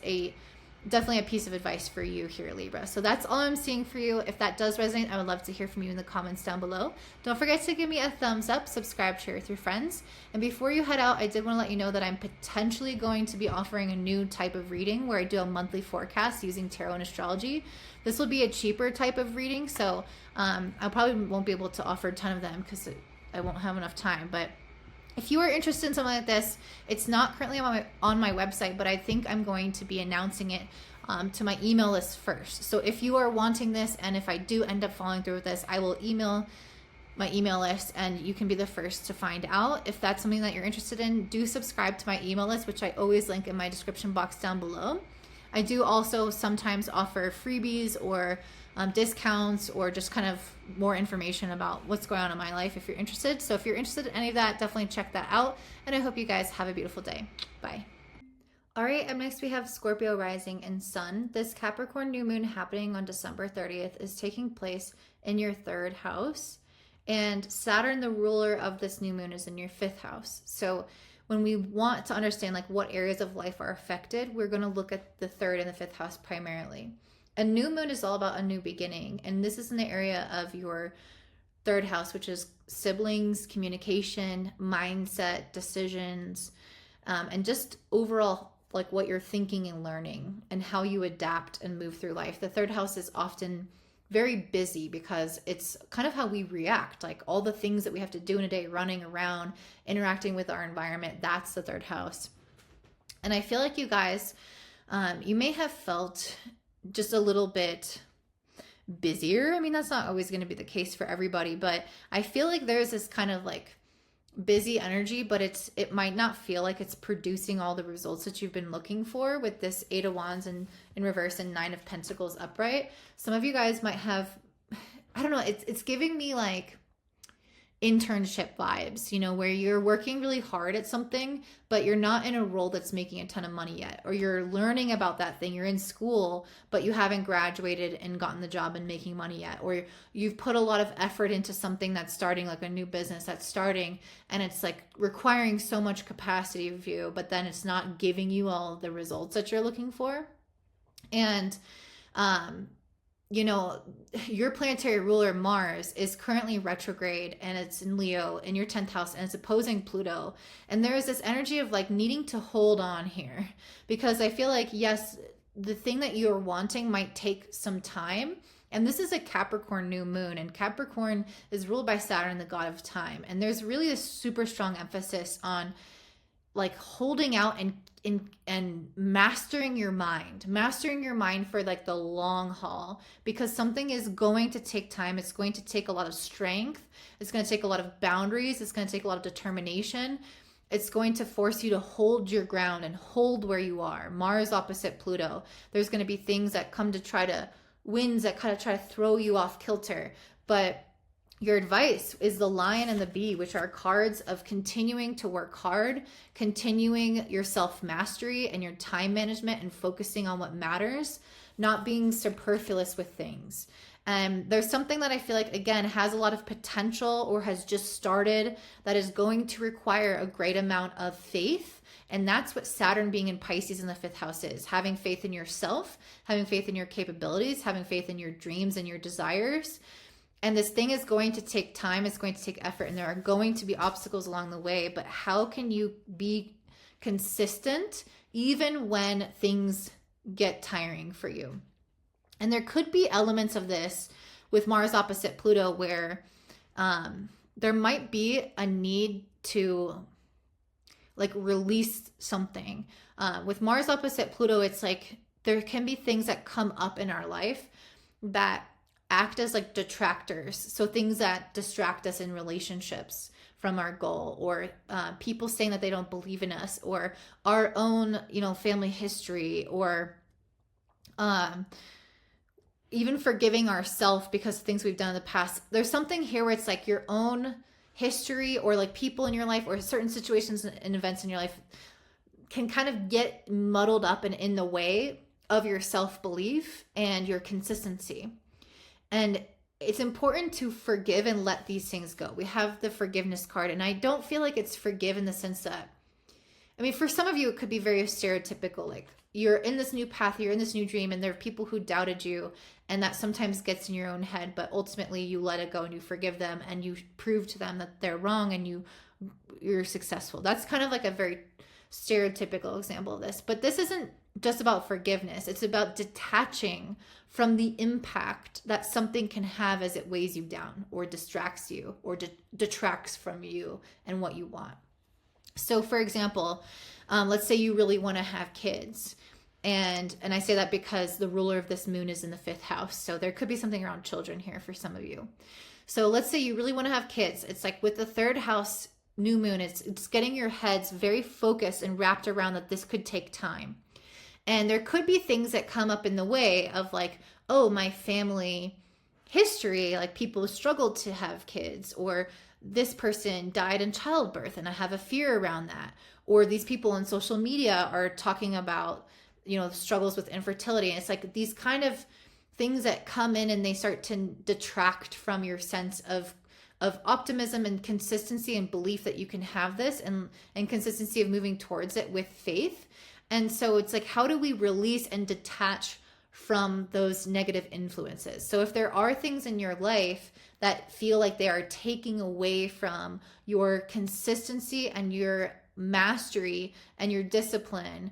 definitely a piece of advice for you here, Libra. So that's all I'm seeing for you. If that does resonate, I would love to hear from you in the comments down below. Don't forget to give me a thumbs up, subscribe, share with your friends. And before you head out, I did want to let you know that I'm potentially going to be offering a new type of reading where I do a monthly forecast using tarot and astrology. This will be a cheaper type of reading, so I probably won't be able to offer a ton of them because I won't have enough time. But if you are interested in something like this, it's not currently on my website, but I think I'm going to be announcing it to my email list first. So if you are wanting this, and if I do end up following through with this, I will email my email list, and you can be the first to find out. If that's something that you're interested in, do subscribe to my email list, which I always link in my description box down below. I do also sometimes offer freebies or discounts, or just kind of more information about what's going on in my life if you're interested. So if you're interested in any of that, definitely check that out. And I hope you guys have a beautiful day. Bye. All right, up next we have Scorpio rising and sun. This Capricorn New Moon happening on December 30th is taking place in your 3rd house. And Saturn, the ruler of this new moon, is in your 5th house. So when we want to understand like what areas of life are affected, we're going to look at the third and the fifth house primarily. A new moon is all about a new beginning. And this is in the area of your third house, which is siblings, communication, mindset, decisions, and just overall like what you're thinking and learning and how you adapt and move through life. The third house is often very busy because it's kind of how we react, like all the things that we have to do in a day, running around, interacting with our environment. That's the third house. And I feel like you guys, you may have felt just a little bit busier. I mean, that's not always going to be the case for everybody, but I feel like there's this kind of like busy energy, but it might not feel like it's producing all the results that you've been looking for with this Eight of Wands in reverse and Nine of Pentacles upright. Some of you guys might have, I don't know, it's giving me like internship vibes, you know, where you're working really hard at something, but you're not in a role that's making a ton of money yet, or you're learning about that thing. You're in school, but you haven't graduated and gotten the job and making money yet, or you've put a lot of effort into something that's starting, like a new business that's starting, and it's like requiring so much capacity of you, but then it's not giving you all the results that you're looking for. And, you know, your planetary ruler, Mars, is currently retrograde and it's in Leo in your 10th house and it's opposing Pluto. And there is this energy of like needing to hold on here because I feel like, yes, the thing that you're wanting might take some time. And this is a Capricorn new moon, and Capricorn is ruled by Saturn, the god of time. And there's really a super strong emphasis on like holding out and mastering your mind for like the long haul, because something is going to take time. It's going to take a lot of strength. It's going to take a lot of boundaries. It's going to take a lot of determination. It's going to force you to hold your ground and hold where you are. Mars opposite Pluto. There's going to be things that come to winds that kind of try to throw you off kilter. But your advice is the Lion and the Bee, which are cards of continuing to work hard, continuing your self-mastery and your time management and focusing on what matters, not being superfluous with things. And there's something that I feel like, again, has a lot of potential or has just started that is going to require a great amount of faith. And that's what Saturn being in Pisces in the 5th house is. Having faith in yourself, having faith in your capabilities, having faith in your dreams and your desires. And this thing is going to take time, it's going to take effort, and there are going to be obstacles along the way. But how can you be consistent even when things get tiring for you? And there could be elements of this with Mars opposite Pluto where there might be a need to like release something. With Mars opposite Pluto, it's like there can be things that come up in our life that act as like detractors. So things that distract us in relationships from our goal, or people saying that they don't believe in us, or our own, you know, family history, or even forgiving ourselves because of things we've done in the past. There's something here where it's like your own history or like people in your life or certain situations and events in your life can kind of get muddled up and in the way of your self-belief and your consistency. And it's important to forgive and let these things go. We have the forgiveness card, and I don't feel like it's forgive in the sense that, I mean, for some of you, it could be very stereotypical. Like you're in this new path, you're in this new dream, and there are people who doubted you, and that sometimes gets in your own head, but ultimately you let it go and you forgive them and you prove to them that they're wrong and you're successful. That's kind of like a very stereotypical example of this. But this isn't just about forgiveness. It's about detaching from the impact that something can have as it weighs you down or distracts you or detracts from you and what you want. So for example, let's say you really want to have kids. And I say that because the ruler of this moon is in the 5th house. So there could be something around children here for some of you. So let's say you really want to have kids. It's like with the 3rd house new moon, it's getting your heads very focused and wrapped around that this could take time. And there could be things that come up in the way of like, oh, my family history, like people struggled to have kids, or this person died in childbirth and I have a fear around that. Or these people on social media are talking about, you know, struggles with infertility. And it's like these kind of things that come in and they start to detract from your sense of of optimism and consistency and belief that you can have this, and consistency of moving towards it with faith. And so it's like, how do we release and detach from those negative influences? So if there are things in your life that feel like they are taking away from your consistency and your mastery and your discipline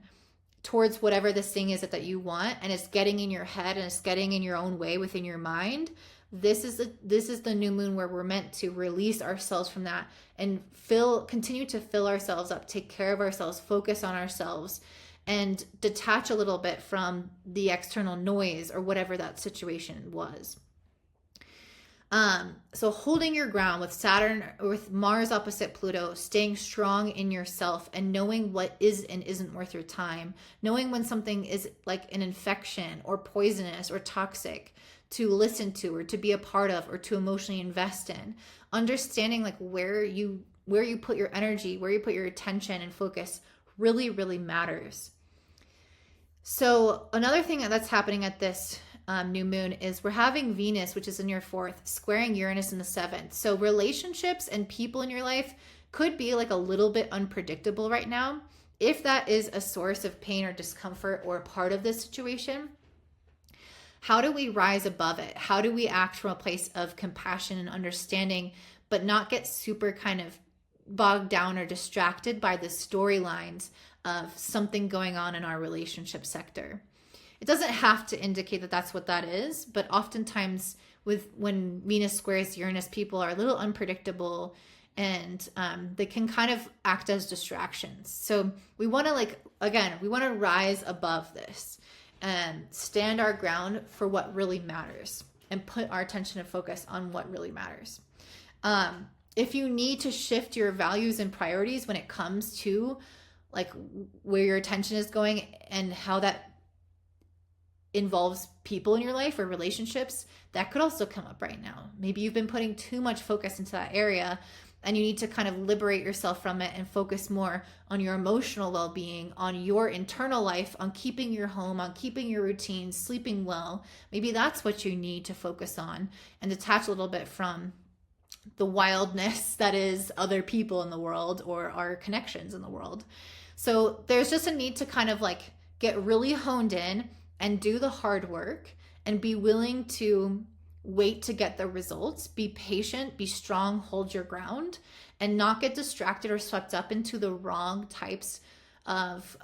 towards whatever this thing is that you want, and it's getting in your head and it's getting in your own way within your mind, this is the new moon where we're meant to release ourselves from that and continue to fill ourselves up, take care of ourselves, focus on ourselves, and detach a little bit from the external noise or whatever that situation was. So holding your ground with Saturn, or with Mars opposite Pluto, staying strong in yourself and knowing what is and isn't worth your time, knowing when something is like an infection or poisonous or toxic to listen to or to be a part of or to emotionally invest in, understanding like where you put your energy, where you put your attention and focus really, really matters. So another thing that's happening at this new moon is we're having Venus, which is in your 4th, squaring Uranus in the 7th. So relationships and people in your life could be like a little bit unpredictable right now. If that is a source of pain or discomfort or a part of this situation, how do we rise above it? How do we act from a place of compassion and understanding, but not get super kind of bogged down or distracted by the storylines of something going on in our relationship sector? It doesn't have to indicate that that's what that is, but oftentimes when Venus squares Uranus, people are a little unpredictable, and they can kind of act as distractions. So we want to rise above this and stand our ground for what really matters and put our attention and focus on what really matters. If you need to shift your values and priorities when it comes to like where your attention is going and how that involves people in your life or relationships, that could also come up right now. Maybe you've been putting too much focus into that area and you need to kind of liberate yourself from it and focus more on your emotional well-being, on your internal life, on keeping your home, on keeping your routine, sleeping well. Maybe that's what you need to focus on and detach a little bit from the wildness that is other people in the world or our connections in the world. So there's just a need to kind of like get really honed in and do the hard work and be willing to wait to get the results. Be patient, be strong, hold your ground, and not get distracted or swept up into the wrong types of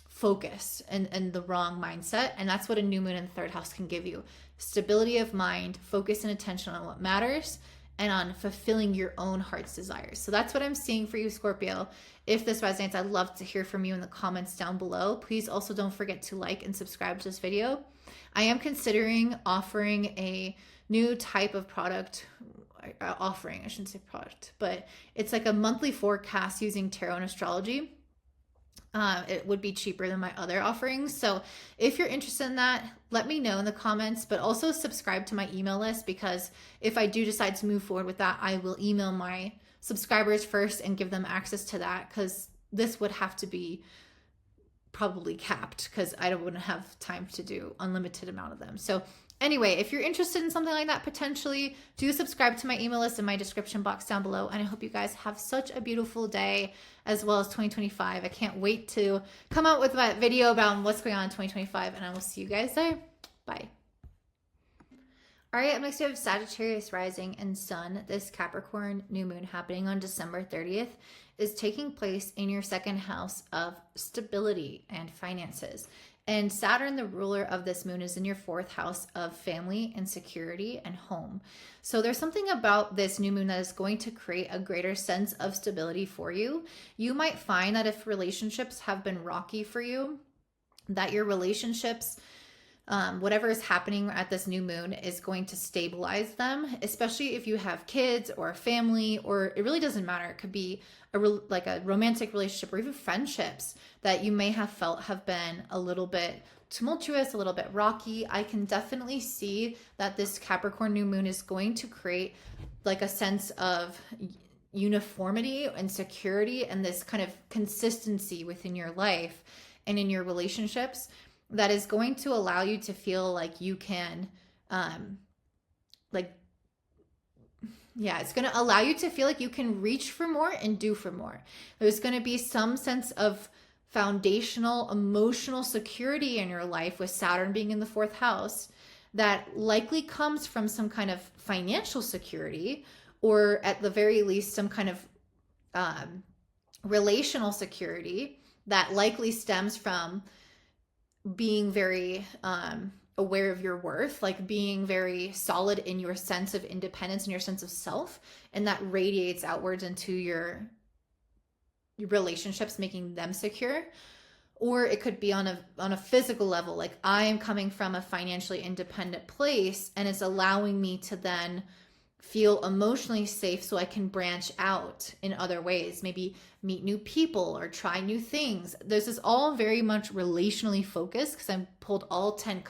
focus and the wrong mindset. And that's what a new moon in the 3rd house can give you. Stability of mind, focus and attention on what matters, and on fulfilling your own heart's desires. So that's what I'm seeing for you, Scorpio. If this resonates, I'd love to hear from you in the comments down below. Please also don't forget to like and subscribe to this video. I am considering offering a new type of product, I shouldn't say product, but it's like a monthly forecast using tarot and astrology. It would be cheaper than my other offerings. So if you're interested in that, let me know in the comments, but also subscribe to my email list, because if I do decide to move forward with that, I will email my subscribers first and give them access to that, because this would have to be probably capped because I wouldn't have time to do unlimited amount of them. So anyway, if you're interested in something like that, potentially do subscribe to my email list in my description box down below. And I hope you guys have such a beautiful day, as well as 2025. I can't wait to come out with that video about what's going on in 2025, and I will see you guys there. Bye. All right, up next we have Sagittarius rising and sun. This Capricorn new moon happening on December 30th is taking place in your 2nd house of stability and finances. And Saturn, the ruler of this moon, is in your 4th house of family and security and home. So there's something about this new moon that is going to create a greater sense of stability for you. You might find that if relationships have been rocky for you, that your relationships, whatever is happening at this new moon, is going to stabilize them, especially if you have kids or a family, or it really doesn't matter. It could be like a romantic relationship or even friendships that you may have felt have been a little bit tumultuous, a little bit rocky. I can definitely see that this Capricorn new moon is going to create like a sense of uniformity and security and this kind of consistency within your life and in your relationships that is going to allow you to feel like you can like Yeah, it's going to allow you to feel like you can reach for more and do for more. There's going to be some sense of foundational emotional security in your life with Saturn being in the fourth house that likely comes from some kind of financial security, or at the very least, some kind of relational security that likely stems from being very aware of your worth, like being very solid in your sense of independence and your sense of self, and that radiates outwards into your relationships, making them secure. Or it could be on a physical level, like I am coming from a financially independent place and it's allowing me to then feel emotionally safe so I can branch out in other ways, maybe meet new people or try new things. This is all very much relationally focused because I pulled all 10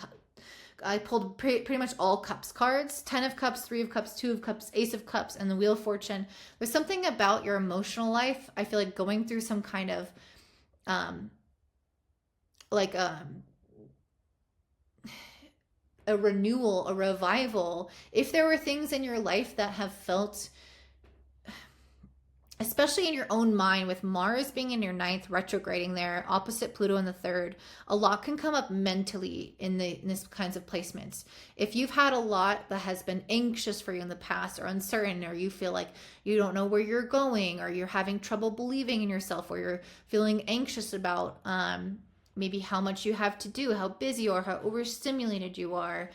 I pulled pretty much all cups cards: 10 of cups, 3 of cups, 2 of cups, ace of cups, and the wheel of fortune. There's something about your emotional life, I feel like, going through some kind of like a renewal, a revival. If there were things in your life that have felt, especially in your own mind, with Mars being in your ninth, retrograding there, opposite Pluto in the third, a lot can come up mentally in this kinds of placements. If you've had a lot that has been anxious for you in the past, or uncertain, or you feel like you don't know where you're going, or you're having trouble believing in yourself, or you're feeling anxious about maybe how much you have to do, how busy you are, how overstimulated you are,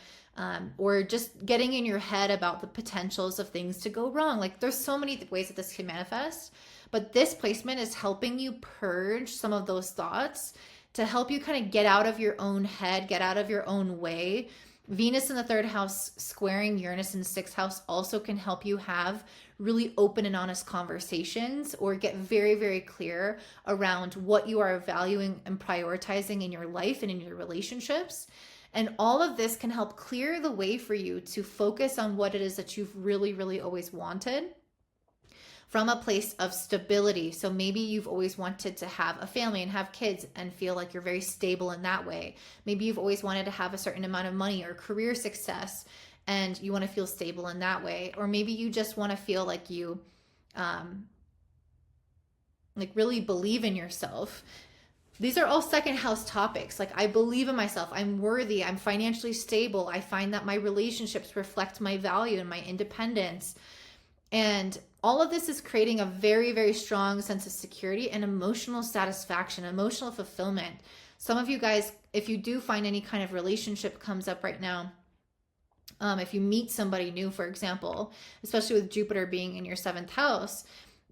or just getting in your head about the potentials of things to go wrong. Like, there's so many ways that this can manifest, but this placement is helping you purge some of those thoughts to help you kind of get out of your own head, get out of your own way. Venus in the third house squaring Uranus in the sixth house also can help you have really open and honest conversations, or get very, very clear around what you are valuing and prioritizing in your life and in your relationships. And all of this can help clear the way for you to focus on what it is that you've really, really always wanted from a place of stability. So maybe you've always wanted to have a family and have kids and feel like you're very stable in that way. Maybe you've always wanted to have a certain amount of money or career success and you want to feel stable in that way. Or maybe you just want to feel like you like really believe in yourself. These are all second house topics. Like, I believe in myself, I'm worthy, I'm financially stable, I find that my relationships reflect my value and my independence. And all of this is creating a very, very strong sense of security and emotional satisfaction, emotional fulfillment. Some of you guys, if you do find any kind of relationship comes up right now, if you meet somebody new, for example, especially with Jupiter being in your seventh house,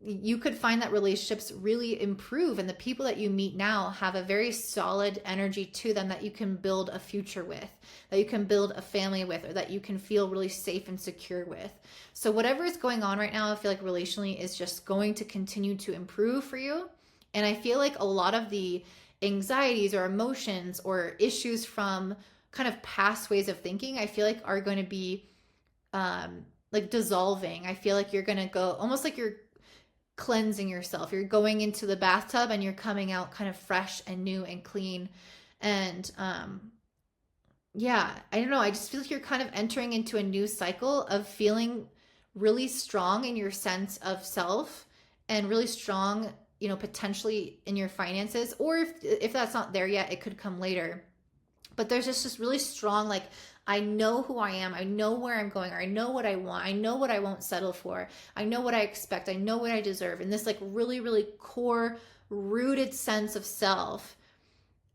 you could find that relationships really improve, and the people that you meet now have a very solid energy to them that you can build a future with, that you can build a family with, or that you can feel really safe and secure with. So whatever is going on right now, I feel like relationally is just going to continue to improve for you. And I feel like a lot of the anxieties or emotions or issues from kind of past ways of thinking, I feel like are going to be like dissolving. I feel like you're going to go almost like you're cleansing yourself. You're going into the bathtub and you're coming out kind of fresh and new and clean. And yeah, I don't know. I just feel like you're kind of entering into a new cycle of feeling really strong in your sense of self and really strong, you know, potentially in your finances. Or if that's not there yet, it could come later. But there's just this really strong, like, I know who I am. I know where I'm going. Or I know what I want. I know what I won't settle for. I know what I expect. I know what I deserve. And this like really, really core rooted sense of self.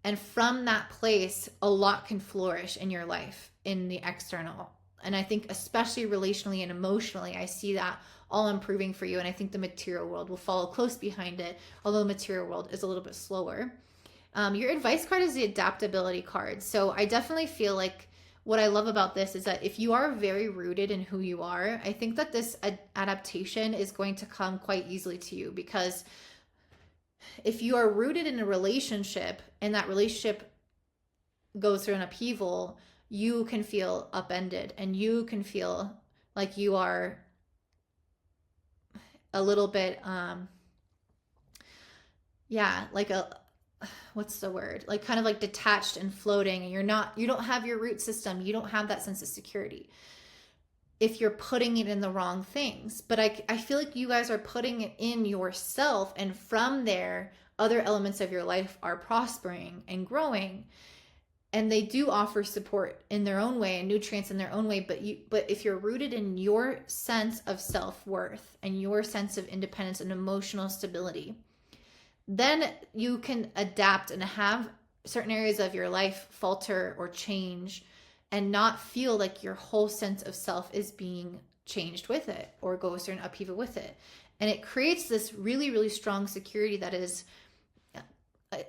And from that place, a lot can flourish in your life, in the external. And I think especially relationally and emotionally, I see that all improving for you. And I think the material world will follow close behind it, although the material world is a little bit slower. Your advice card is the adaptability card. So I definitely feel like what I love about this is that if you are very rooted in who you are, I think that this adaptation is going to come quite easily to you, because if you are rooted in a relationship and that relationship goes through an upheaval, you can feel upended and you can feel like you are a little bit, like what's the word? Like kind of like detached and floating, and you don't have your root system. You don't have that sense of security. if you're putting it in the wrong things. But I feel like you guys are putting it in yourself, and from there, other elements of your life are prospering and growing. And they do offer support in their own way and nutrients in their own way. But if you're rooted in your sense of self-worth and your sense of independence and emotional stability, then you can adapt and have certain areas of your life falter or change and not feel like your whole sense of self is being changed with it or go a certain upheaval with it. And it creates this really, really strong security that is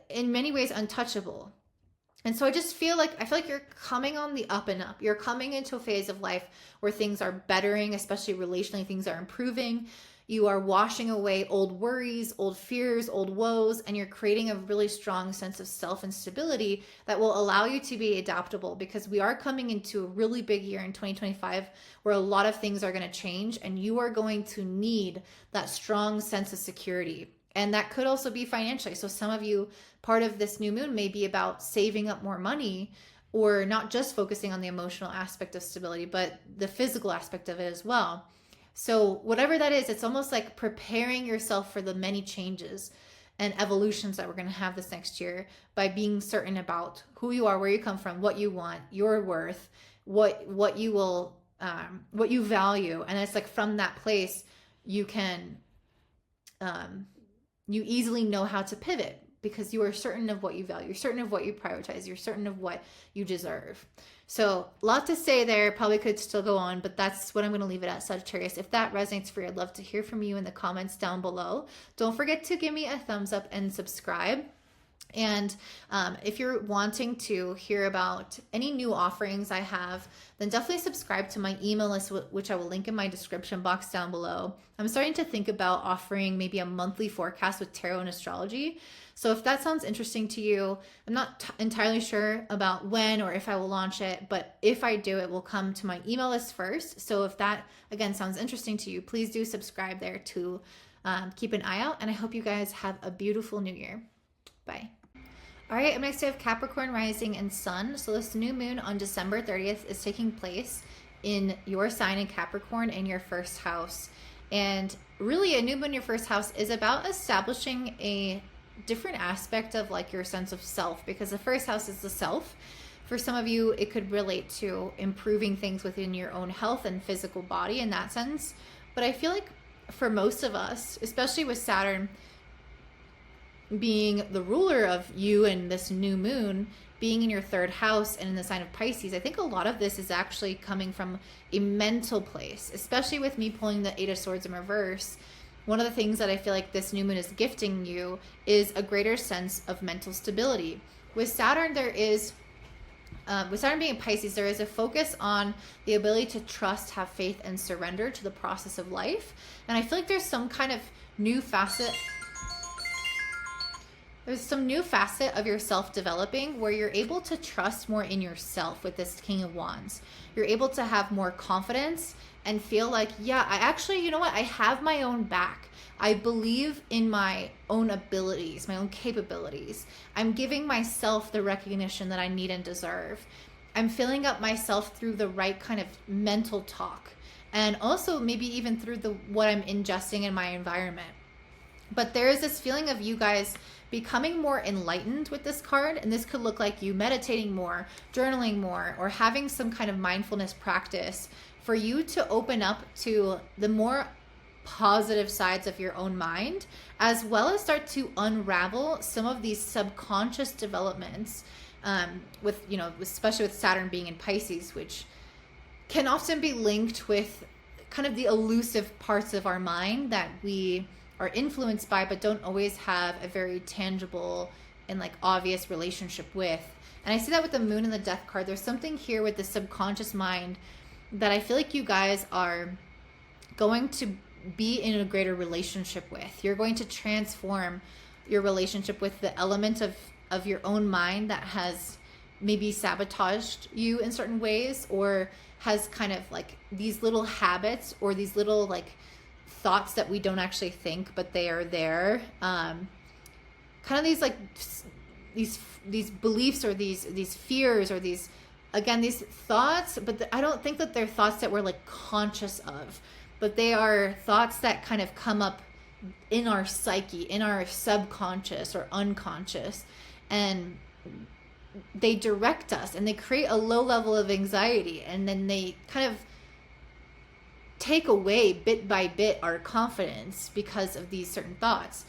in many ways untouchable. And so I feel like you're coming on the up and up. You're coming into a phase of life where things are bettering, especially relationally, things are improving. You are washing away old worries, old fears, old woes, and you're creating a really strong sense of self and stability that will allow you to be adaptable, because we are coming into a really big year in 2025 where a lot of things are going to change, and you are going to need that strong sense of security. And that could also be financially. So some of you, part of this new moon may be about saving up more money, or not just focusing on the emotional aspect of stability, but the physical aspect of it as well. So whatever that is, it's almost like preparing yourself for the many changes and evolutions that we're going to have this next year by being certain about who you are, where you come from, what you want, your worth, what you will, what you value. And it's like from that place, you can, you easily know how to pivot because you are certain of what you value, you're certain of what you prioritize, you're certain of what you deserve. So a lot to say there, probably could still go on, but that's what I'm going to leave it at, Sagittarius. If that resonates for you, I'd love to hear from you in the comments down below. Don't forget to give me a thumbs up and subscribe. And if you're wanting to hear about any new offerings I have, then definitely subscribe to my email list, which I will link in my description box down below. I'm starting to think about offering maybe a monthly forecast with tarot and astrology. So if that sounds interesting to you, I'm not entirely sure about when or if I will launch it, but if I do, it will come to my email list first. So if that, again, sounds interesting to you, please do subscribe there to keep an eye out. And I hope you guys have a beautiful new year. Bye. All right, up next I have Capricorn rising and sun. So this new moon on December 30th is taking place in your sign in Capricorn in your first house. And really a new moon in your first house is about establishing a different aspect of like your sense of self, because the first house is the self. For some of you, it could relate to improving things within your own health and physical body in that sense. But I feel like for most of us, especially with Saturn being the ruler of you and this new moon being in your third house and in the sign of Pisces, I think a lot of this is actually coming from a mental place, especially with me pulling the Eight of Swords in reverse. One of the things that I feel like this new moon is gifting you is a greater sense of mental stability. With Saturn, with Saturn being in Pisces, there is a focus on the ability to trust, have faith, and surrender to the process of life. And I feel like there's some kind of new facet. There's some new facet of yourself developing where you're able to trust more in yourself with this King of Wands. You're able to have more confidence and feel like, yeah, I actually, you know what? I have my own back. I believe in my own abilities, my own capabilities. I'm giving myself the recognition that I need and deserve. I'm filling up myself through the right kind of mental talk, and also maybe even through what I'm ingesting in my environment. But there is this feeling of you guys becoming more enlightened with this card, and this could look like you meditating more, journaling more, or having some kind of mindfulness practice for you to open up to the more positive sides of your own mind, as well as start to unravel some of these subconscious developments with, you know, especially with Saturn being in Pisces, which can often be linked with kind of the elusive parts of our mind that we are influenced by, but don't always have a very tangible and like obvious relationship with. And I see that with the moon and the death card. There's something here with the subconscious mind that I feel like you guys are going to be in a greater relationship with. You're going to transform your relationship with the element of your own mind that has maybe sabotaged you in certain ways, or has kind of like these little habits or these little like thoughts that we don't actually think, but they are there. Kind of these like these beliefs or these fears or these again, these thoughts, but I don't think that they're thoughts that we're like conscious of, but they are thoughts that kind of come up in our psyche, in our subconscious or unconscious, and they direct us and they create a low level of anxiety, and then they kind of take away bit by bit our confidence because of these certain thoughts,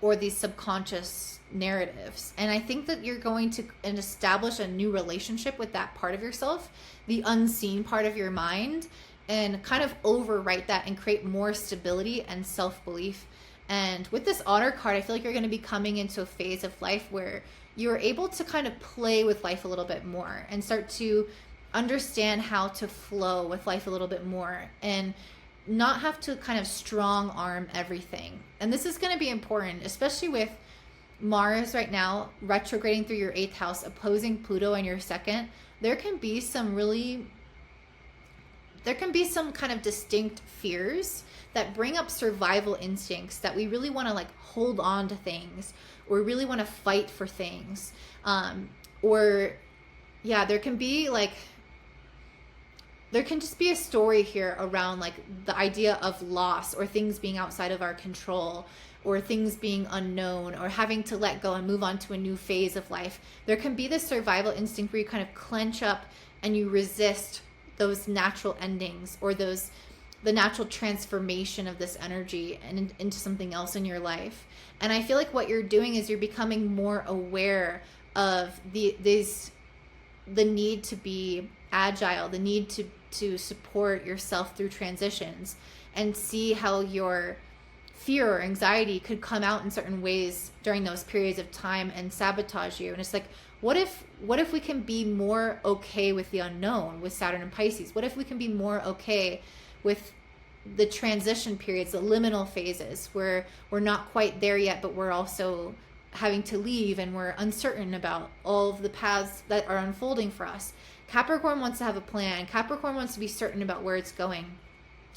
or these subconscious narratives. And I think that you're going to establish a new relationship with that part of yourself, the unseen part of your mind, and kind of overwrite that and create more stability and self-belief. And with this Otter card, I feel like you're going to be coming into a phase of life where you're able to kind of play with life a little bit more and start to understand how to flow with life a little bit more and not have to kind of strong arm everything. And this is going to be important, especially with Mars right now retrograding through your 8th house, opposing Pluto in your 2nd. There can be some kind of distinct fears that bring up survival instincts, that we really want to like hold on to things, or really want to fight for things. There can just be a story here around like the idea of loss, or things being outside of our control, or things being unknown, or having to let go and move on to a new phase of life. There can be this survival instinct where you kind of clench up and you resist those natural endings, or the natural transformation of this energy and into something else in your life. And I feel like what you're doing is you're becoming more aware of the need to be agile, the need to support yourself through transitions, and see how your fear or anxiety could come out in certain ways during those periods of time and sabotage you. And it's like, what if we can be more okay with the unknown with Saturn and Pisces? What if we can be more okay with the transition periods, the liminal phases, where we're not quite there yet, but we're also having to leave, and we're uncertain about all of the paths that are unfolding for us. Capricorn wants to have a plan. Capricorn wants to be certain about where it's going.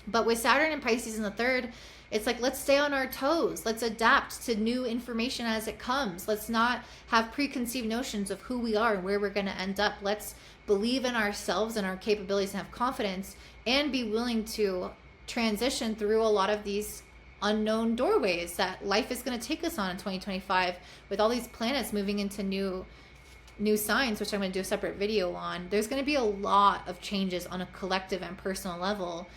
But with Saturn and Pisces in the 3rd, it's like, let's stay on our toes. Let's adapt to new information as it comes. Let's not have preconceived notions of who we are and where we're going to end up. Let's believe in ourselves and our capabilities and have confidence, and be willing to transition through a lot of these unknown doorways that life is going to take us on in 2025, with all these planets moving into new signs, which I'm going to do a separate video on. There's going to be a lot of changes on a collective and personal level.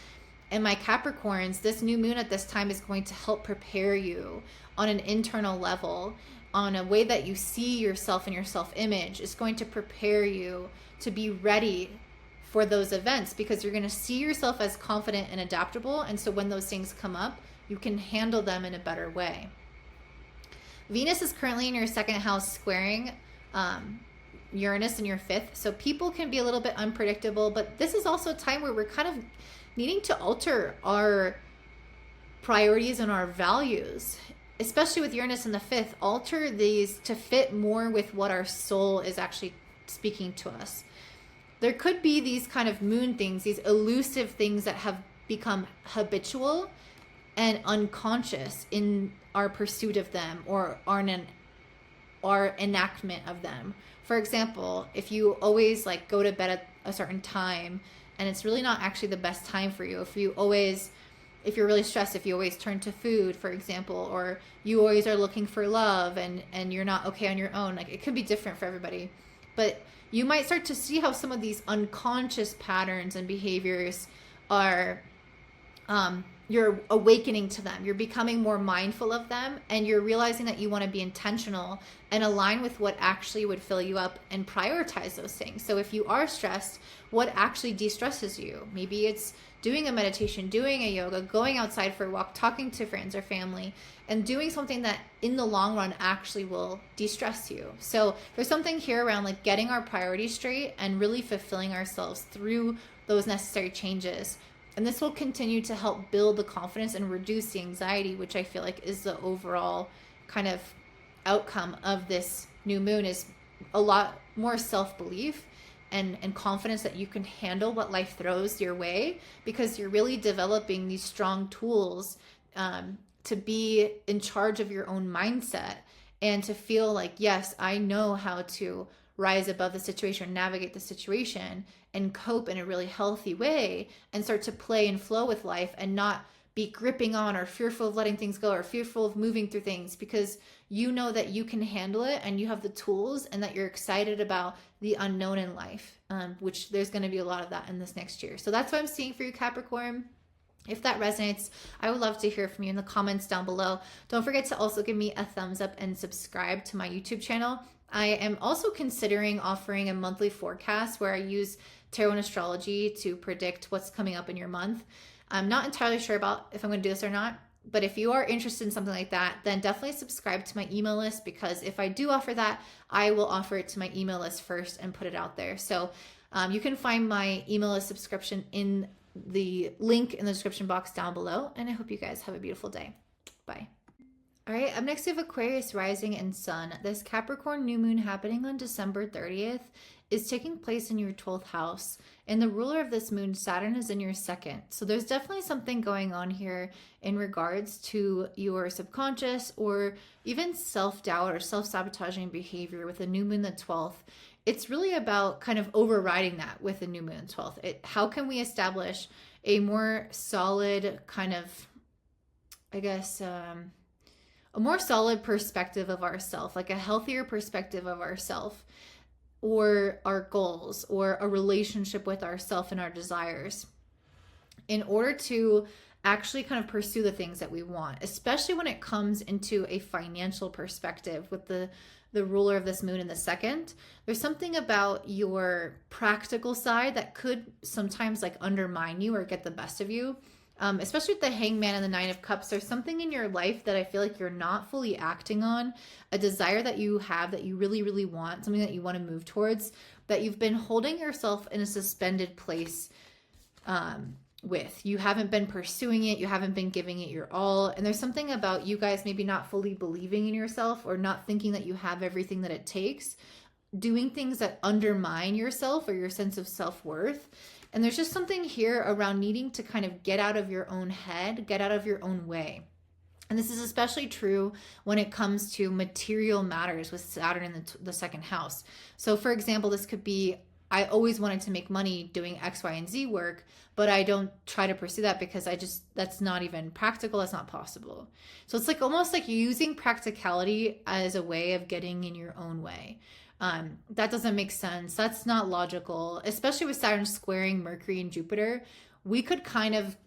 And my Capricorns, this new moon at this time is going to help prepare you on an internal level, on a way that you see yourself and your self-image. It's going to prepare you to be ready for those events, because you're going to see yourself as confident and adaptable. And so when those things come up, you can handle them in a better way. Venus is currently in your 2nd house, squaring Uranus in your 5th. So people can be a little bit unpredictable, but this is also a time where we're kind of needing to alter our priorities and our values, especially with Uranus in the 5th. Alter these to fit more with what our soul is actually speaking to us. There could be these kind of moon things, these elusive things that have become habitual and unconscious in our pursuit of them, or our enactment of them. For example, if you always like go to bed at a certain time, and it's really not actually the best time for you, if you're really stressed, if you always turn to food, for example, or you always are looking for love and you're not okay on your own, like it could be different for everybody. But you might start to see how some of these unconscious patterns and behaviors are, you're awakening to them. You're becoming more mindful of them, and you're realizing that you want to be intentional and align with what actually would fill you up and prioritize those things. So if you are stressed, what actually de-stresses you? Maybe it's doing a meditation, doing a yoga, going outside for a walk, talking to friends or family, and doing something that in the long run actually will de-stress you. So there's something here around like getting our priorities straight and really fulfilling ourselves through those necessary changes. And this will continue to help build the confidence and reduce the anxiety, which I feel like is the overall kind of outcome of this new moon, is a lot more self-belief and confidence that you can handle what life throws your way, because you're really developing these strong tools to be in charge of your own mindset and to feel like, yes, I know how to rise above the situation, navigate the situation, and cope in a really healthy way, and start to play and flow with life and not be gripping on or fearful of letting things go or fearful of moving through things, because you know that you can handle it and you have the tools, and that you're excited about the unknown in life, which there's going to be a lot of that in this next year. So that's what I'm seeing for you, Capricorn. If that resonates, I would love to hear from you in the comments down below. Don't forget to also give me a thumbs up and subscribe to my YouTube channel. I am also considering offering a monthly forecast where I use tarot and astrology to predict what's coming up in your month. I'm not entirely sure about if I'm going to do this or not, but if you are interested in something like that, then definitely subscribe to my email list, because if I do offer that, I will offer it to my email list first and put it out there. So you can find my email list subscription in the link in the description box down below. And I hope you guys have a beautiful day. Bye. All right, up next we have Aquarius rising and sun. This Capricorn new moon happening on December 30th is taking place in your 12th house. And the ruler of this moon, Saturn, is in your second. So there's definitely something going on here in regards to your subconscious or even self-doubt or self-sabotaging behavior with a new moon the 12th. It's really about kind of overriding that with the new moon 12th. How can we establish a more solid kind of, I guess, a more solid perspective of ourself, like a healthier perspective of ourself or our goals or a relationship with ourself and our desires, in order to actually kind of pursue the things that we want, especially when it comes into a financial perspective with the ruler of this moon in the second. There's something about your practical side that could sometimes like undermine you or get the best of you. Especially with the Hangman and the Nine of Cups, there's something in your life that I feel like you're not fully acting on, a desire that you have that you really, really want, something that you want to move towards, that you've been holding yourself in a suspended place with. You haven't been pursuing it, you haven't been giving it your all, and there's something about you guys maybe not fully believing in yourself or not thinking that you have everything that it takes, doing things that undermine yourself or your sense of self-worth. And there's just something here around needing to kind of get out of your own head, get out of your own way. And this is especially true when it comes to material matters with Saturn in the second house. So for example, this could be, I always wanted to make money doing X, Y, and Z work, but I don't try to pursue that because that's not even practical. That's not possible. So it's like almost like using practicality as a way of getting in your own way. That doesn't make sense. That's not logical, especially with Saturn squaring Mercury and Jupiter. We could kind of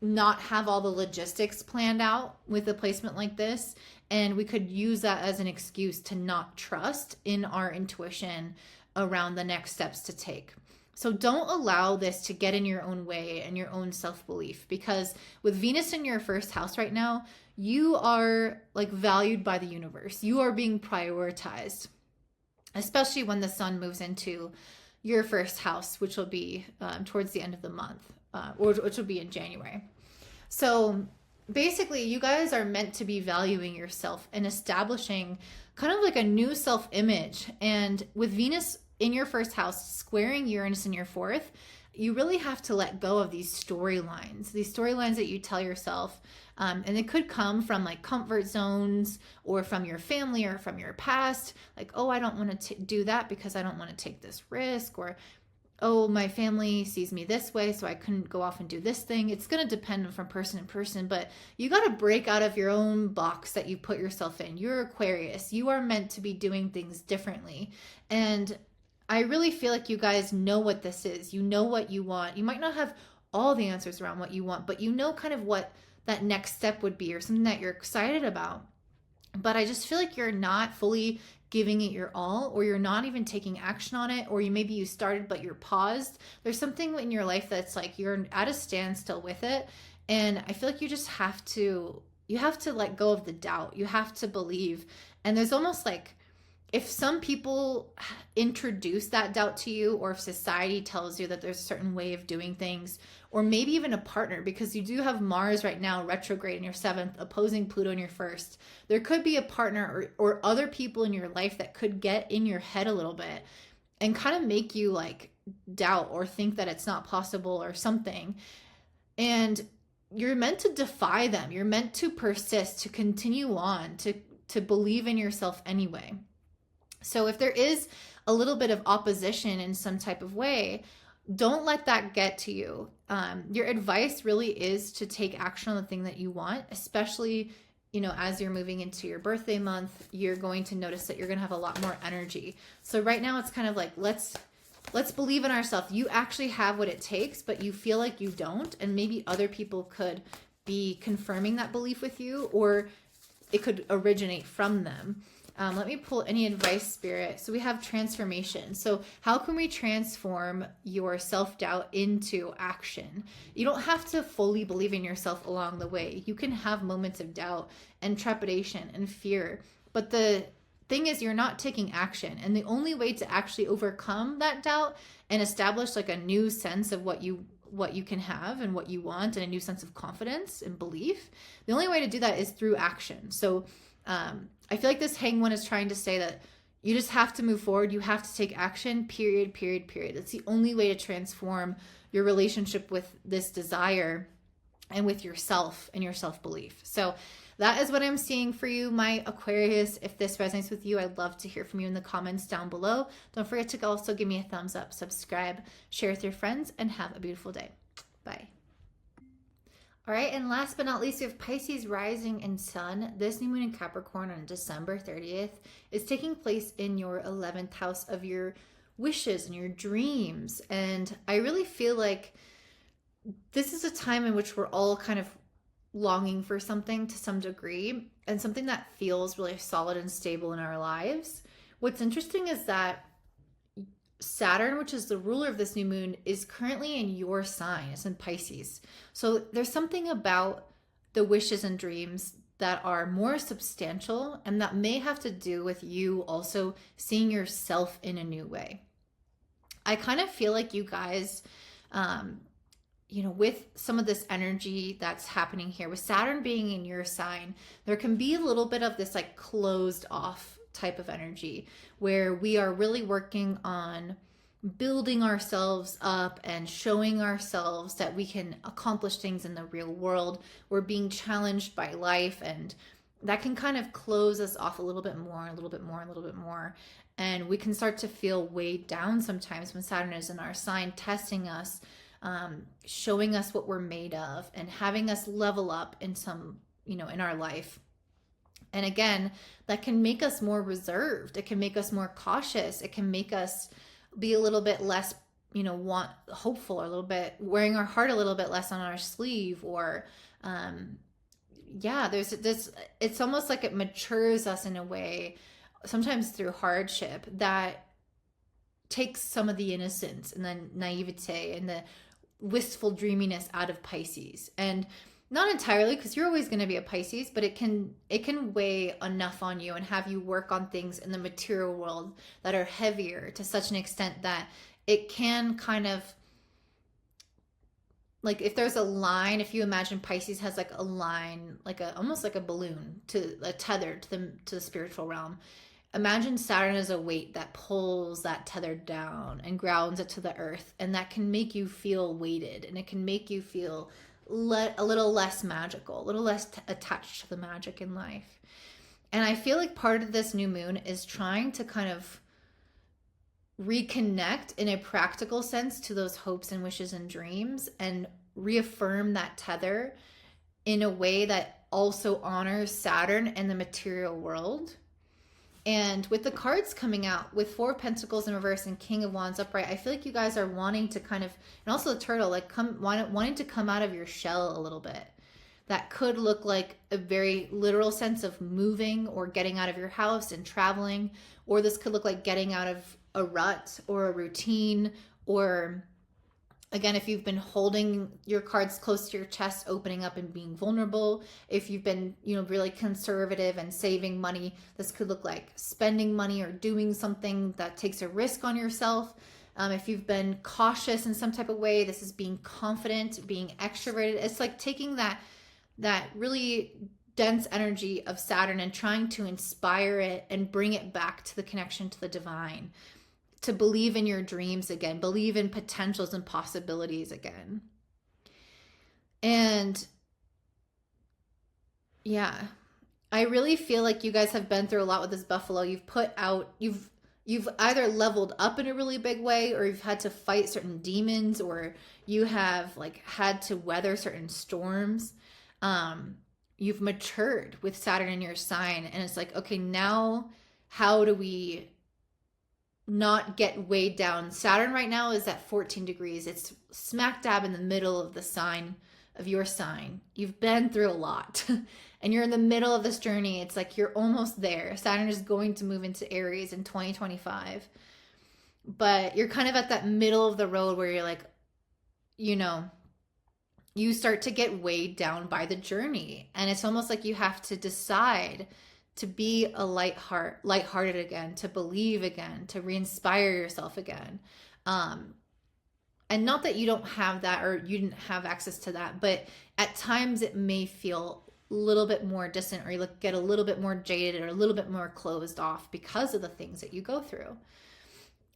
not have all the logistics planned out with a placement like this, and we could use that as an excuse to not trust in our intuition around the next steps to take. So don't allow this to get in your own way and your own self-belief, because with Venus in your first house right now, you are like valued by the universe. You are being prioritized, especially when the sun moves into your first house, which will be towards the end of the month, or which will be in January. So basically, you guys are meant to be valuing yourself and establishing kind of like a new self-image. And with Venus in your first house squaring Uranus in your fourth, you really have to let go of these storylines that you tell yourself. And it could come from like comfort zones or from your family or from your past. Like, oh, I don't want to do that because I don't want to take this risk. Or, oh, my family sees me this way, so I couldn't go off and do this thing. It's going to depend from person to person, but you got to break out of your own box that you put yourself in. You're Aquarius. You are meant to be doing things differently. And I really feel like you guys know what this is. You know what you want. You might not have all the answers around what you want, but you know kind of what that next step would be or something that you're excited about. But I just feel like you're not fully giving it your all, or you're not even taking action on it, or maybe you started but you're paused. There's something in your life that's like you're at a standstill with it. And I feel like you just have to let go of the doubt. You have to believe. And there's almost like, if some people introduce that doubt to you, or if society tells you that there's a certain way of doing things, or maybe even a partner, because you do have Mars right now retrograde in your seventh, opposing Pluto in your first. There could be a partner or other people in your life that could get in your head a little bit and kind of make you like doubt or think that it's not possible or something. And you're meant to defy them. You're meant to persist, to continue on, to believe in yourself anyway. So if there is a little bit of opposition in some type of way, don't let that get to you. Your advice really is to take action on the thing that you want, especially, as you're moving into your birthday month, you're going to notice that you're going to have a lot more energy. So right now it's kind of like, let's believe in ourselves. You actually have what it takes, but you feel like you don't. And maybe other people could be confirming that belief with you, or it could originate from them. Let me pull any advice, Spirit. So we have transformation. So how can we transform your self-doubt into action? You don't have to fully believe in yourself along the way. You can have moments of doubt and trepidation and fear. But the thing is, you're not taking action. And the only way to actually overcome that doubt and establish like a new sense of what you can have and what you want, and a new sense of confidence and belief, the only way to do that is through action. So I feel like this hang one is trying to say that you just have to move forward. You have to take action, period. That's the only way to transform your relationship with this desire and with yourself and your self-belief. So that is what I'm seeing for you, my Aquarius. If this resonates with you, I'd love to hear from you in the comments down below. Don't forget to also give me a thumbs up, subscribe, share with your friends, and have a beautiful day. Bye. All right, and last but not least, we have Pisces rising and sun. This new moon in Capricorn on December 30th is taking place in your 11th house of your wishes and your dreams. And I really feel like this is a time in which we're all kind of longing for something to some degree, and something that feels really solid and stable in our lives. What's interesting is that Saturn, which is the ruler of this new moon, is currently in your sign. It's in Pisces. So there's something about the wishes and dreams that are more substantial, and that may have to do with you also seeing yourself in a new way. I kind of feel like you guys, with some of this energy that's happening here, with Saturn being in your sign, there can be a little bit of this like closed off type of energy where we are really working on building ourselves up and showing ourselves that we can accomplish things in the real world. We're being challenged by life, and that can kind of close us off a little bit more, a little bit more, a little bit more. And we can start to feel weighed down sometimes when Saturn is in our sign, testing us, showing us what we're made of, and having us level up in some, in our life. And again, that can make us more reserved. It can make us more cautious. It can make us be a little bit less, hopeful, or a little bit wearing our heart a little bit less on our sleeve, or, there's this, it's almost like it matures us in a way, sometimes through hardship, that takes some of the innocence and the naivete and the wistful dreaminess out of Pisces. And not entirely, because you're always going to be a Pisces, but it can weigh enough on you and have you work on things in the material world that are heavier to such an extent that it can kind of, like, if there's a line, if you imagine Pisces has like a line, like almost like a balloon, to a tether to the spiritual realm. Imagine Saturn as a weight that pulls that tether down and grounds it to the earth, and that can make you feel weighted, and it can make you feel a little less magical, a little less attached to the magic in life. And I feel like part of this new moon is trying to kind of reconnect in a practical sense to those hopes and wishes and dreams, and reaffirm that tether in a way that also honors Saturn and the material world. And with the cards coming out, with Four of Pentacles in reverse and King of Wands upright, I feel like you guys are wanting to kind of, and also the turtle, like wanting to come out of your shell a little bit. That could look like a very literal sense of moving or getting out of your house and traveling, or this could look like getting out of a rut or a routine, or again, if you've been holding your cards close to your chest, opening up and being vulnerable. If you've been, really conservative and saving money, this could look like spending money or doing something that takes a risk on yourself. If you've been cautious in some type of way, this is being confident, being extroverted. It's like taking that really dense energy of Saturn and trying to inspire it and bring it back to the connection to the divine. To believe in your dreams again, believe in potentials and possibilities again. And I really feel like you guys have been through a lot with this buffalo. You've you've either leveled up in a really big way, or you've had to fight certain demons, or you have like had to weather certain storms. You've matured with Saturn in your sign, and it's like, okay, now how do we not get weighed down? Saturn right now is at 14 degrees. It's smack dab in the middle of the sign of your sign. You've been through a lot and you're in the middle of this journey. It's like you're almost there. Saturn is going to move into Aries in 2025. But you're kind of at that middle of the road where you're like, you know, you start to get weighed down by the journey. And it's almost like you have to decide to be a lighthearted again, to believe again, to re-inspire yourself again. And not that you don't have that or you didn't have access to that, but at times it may feel a little bit more distant, or you get a little bit more jaded or a little bit more closed off because of the things that you go through.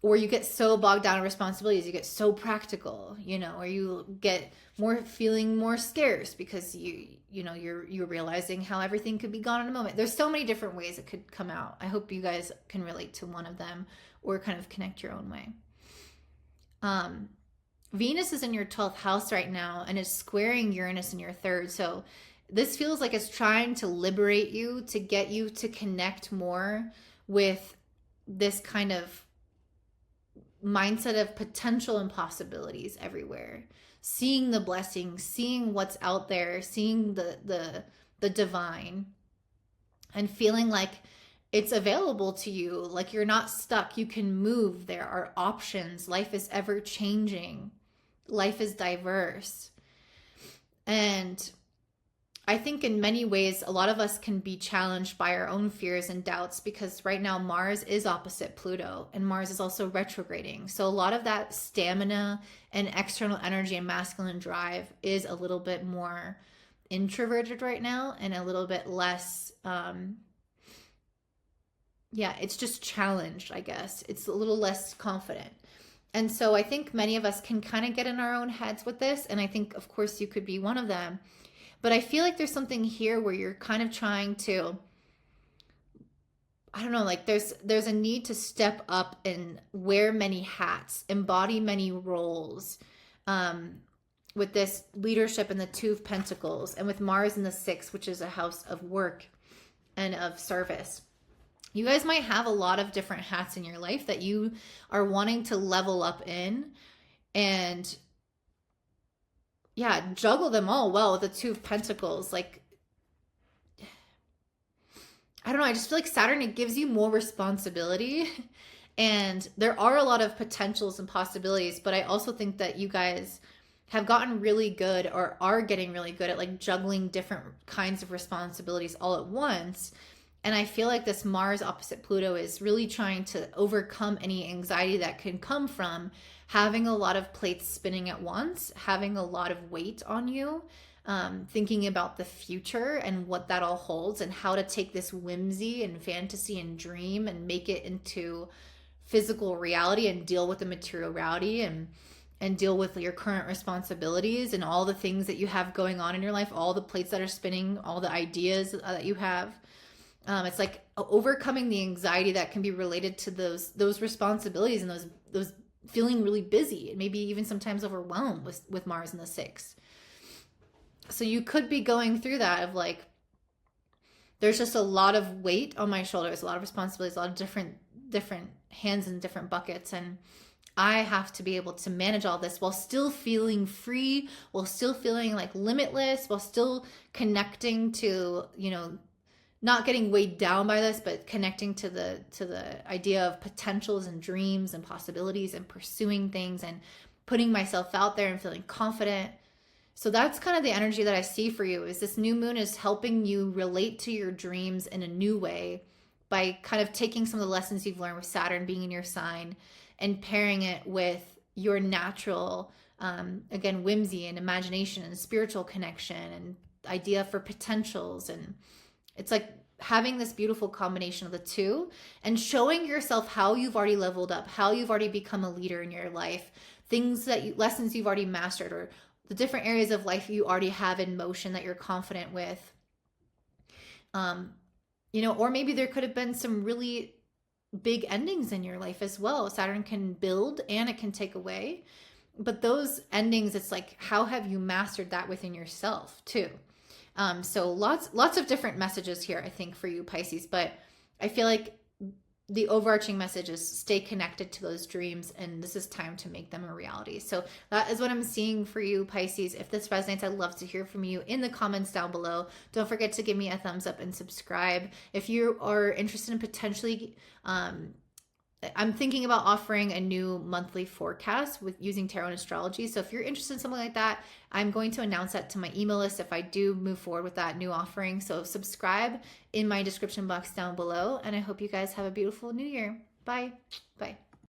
Or you get so bogged down in responsibilities, you get so practical, you know, or you get feeling more scarce because you're realizing how everything could be gone in a moment. There's so many different ways it could come out. I hope you guys can relate to one of them or kind of connect your own way. Venus is in your 12th house right now and is squaring Uranus in your 3rd. So this feels like it's trying to liberate you, to get you to connect more with this kind of mindset of potential and possibilities everywhere. Seeing the blessings, seeing what's out there, seeing the divine, and feeling like it's available to you, like you're not stuck, you can move, there are options, life is ever changing, life is diverse. And I think in many ways, a lot of us can be challenged by our own fears and doubts, because right now Mars is opposite Pluto and Mars is also retrograding. So a lot of that stamina and external energy and masculine drive is a little bit more introverted right now, and a little bit less, it's just challenged, I guess. It's a little less confident. And so I think many of us can kind of get in our own heads with this. And I think, of course, you could be one of them. But I feel like there's something here where you're kind of trying to, I don't know, like there's a need to step up and wear many hats, embody many roles, with this leadership in the 2 of Pentacles, and with Mars in the 6th, which is a house of work and of service. You guys might have a lot of different hats in your life that you are wanting to level up in, and juggle them all well with the 2 of Pentacles. Like, I don't know, I just feel like Saturn, it gives you more responsibility, and there are a lot of potentials and possibilities, but I also think that you guys have gotten really good, or are getting really good at like juggling different kinds of responsibilities all at once. And I feel like this Mars opposite Pluto is really trying to overcome any anxiety that can come from having a lot of plates spinning at once, having a lot of weight on you, thinking about the future and what that all holds, and how to take this whimsy and fantasy and dream and make it into physical reality, and deal with the material reality, and deal with your current responsibilities and all the things that you have going on in your life, all the plates that are spinning, all the ideas that you have. It's like overcoming the anxiety that can be related to those responsibilities, and those feeling really busy, and maybe even sometimes overwhelmed with Mars in the 6th. So you could be going through that of like, there's just a lot of weight on my shoulders, a lot of responsibilities, a lot of different hands in different buckets, and I have to be able to manage all this while still feeling free, while still feeling like limitless, while still connecting to, not getting weighed down by this, but connecting to the idea of potentials and dreams and possibilities, and pursuing things and putting myself out there and feeling confident. So that's kind of the energy that I see for you, is this new moon is helping you relate to your dreams in a new way by kind of taking some of the lessons you've learned with Saturn being in your sign and pairing it with your natural, again, whimsy and imagination and spiritual connection and idea for potentials. And it's like having this beautiful combination of the two, and showing yourself how you've already leveled up, how you've already become a leader in your life, lessons you've already mastered, or the different areas of life you already have in motion that you're confident with. Or maybe there could have been some really big endings in your life as well. Saturn can build and it can take away. But those endings, it's like, how have you mastered that within yourself too? So lots of different messages here, I think, for you, Pisces. But I feel like the overarching message is stay connected to those dreams, and this is time to make them a reality. So that is what I'm seeing for you, Pisces. If this resonates, I'd love to hear from you in the comments down below. Don't forget to give me a thumbs up and subscribe. If you are interested in potentially, I'm thinking about offering a new monthly forecast with using tarot and astrology. So if you're interested in something like that, I'm going to announce that to my email list if I do move forward with that new offering. So subscribe in my description box down below. And I hope you guys have a beautiful new year. Bye. Bye.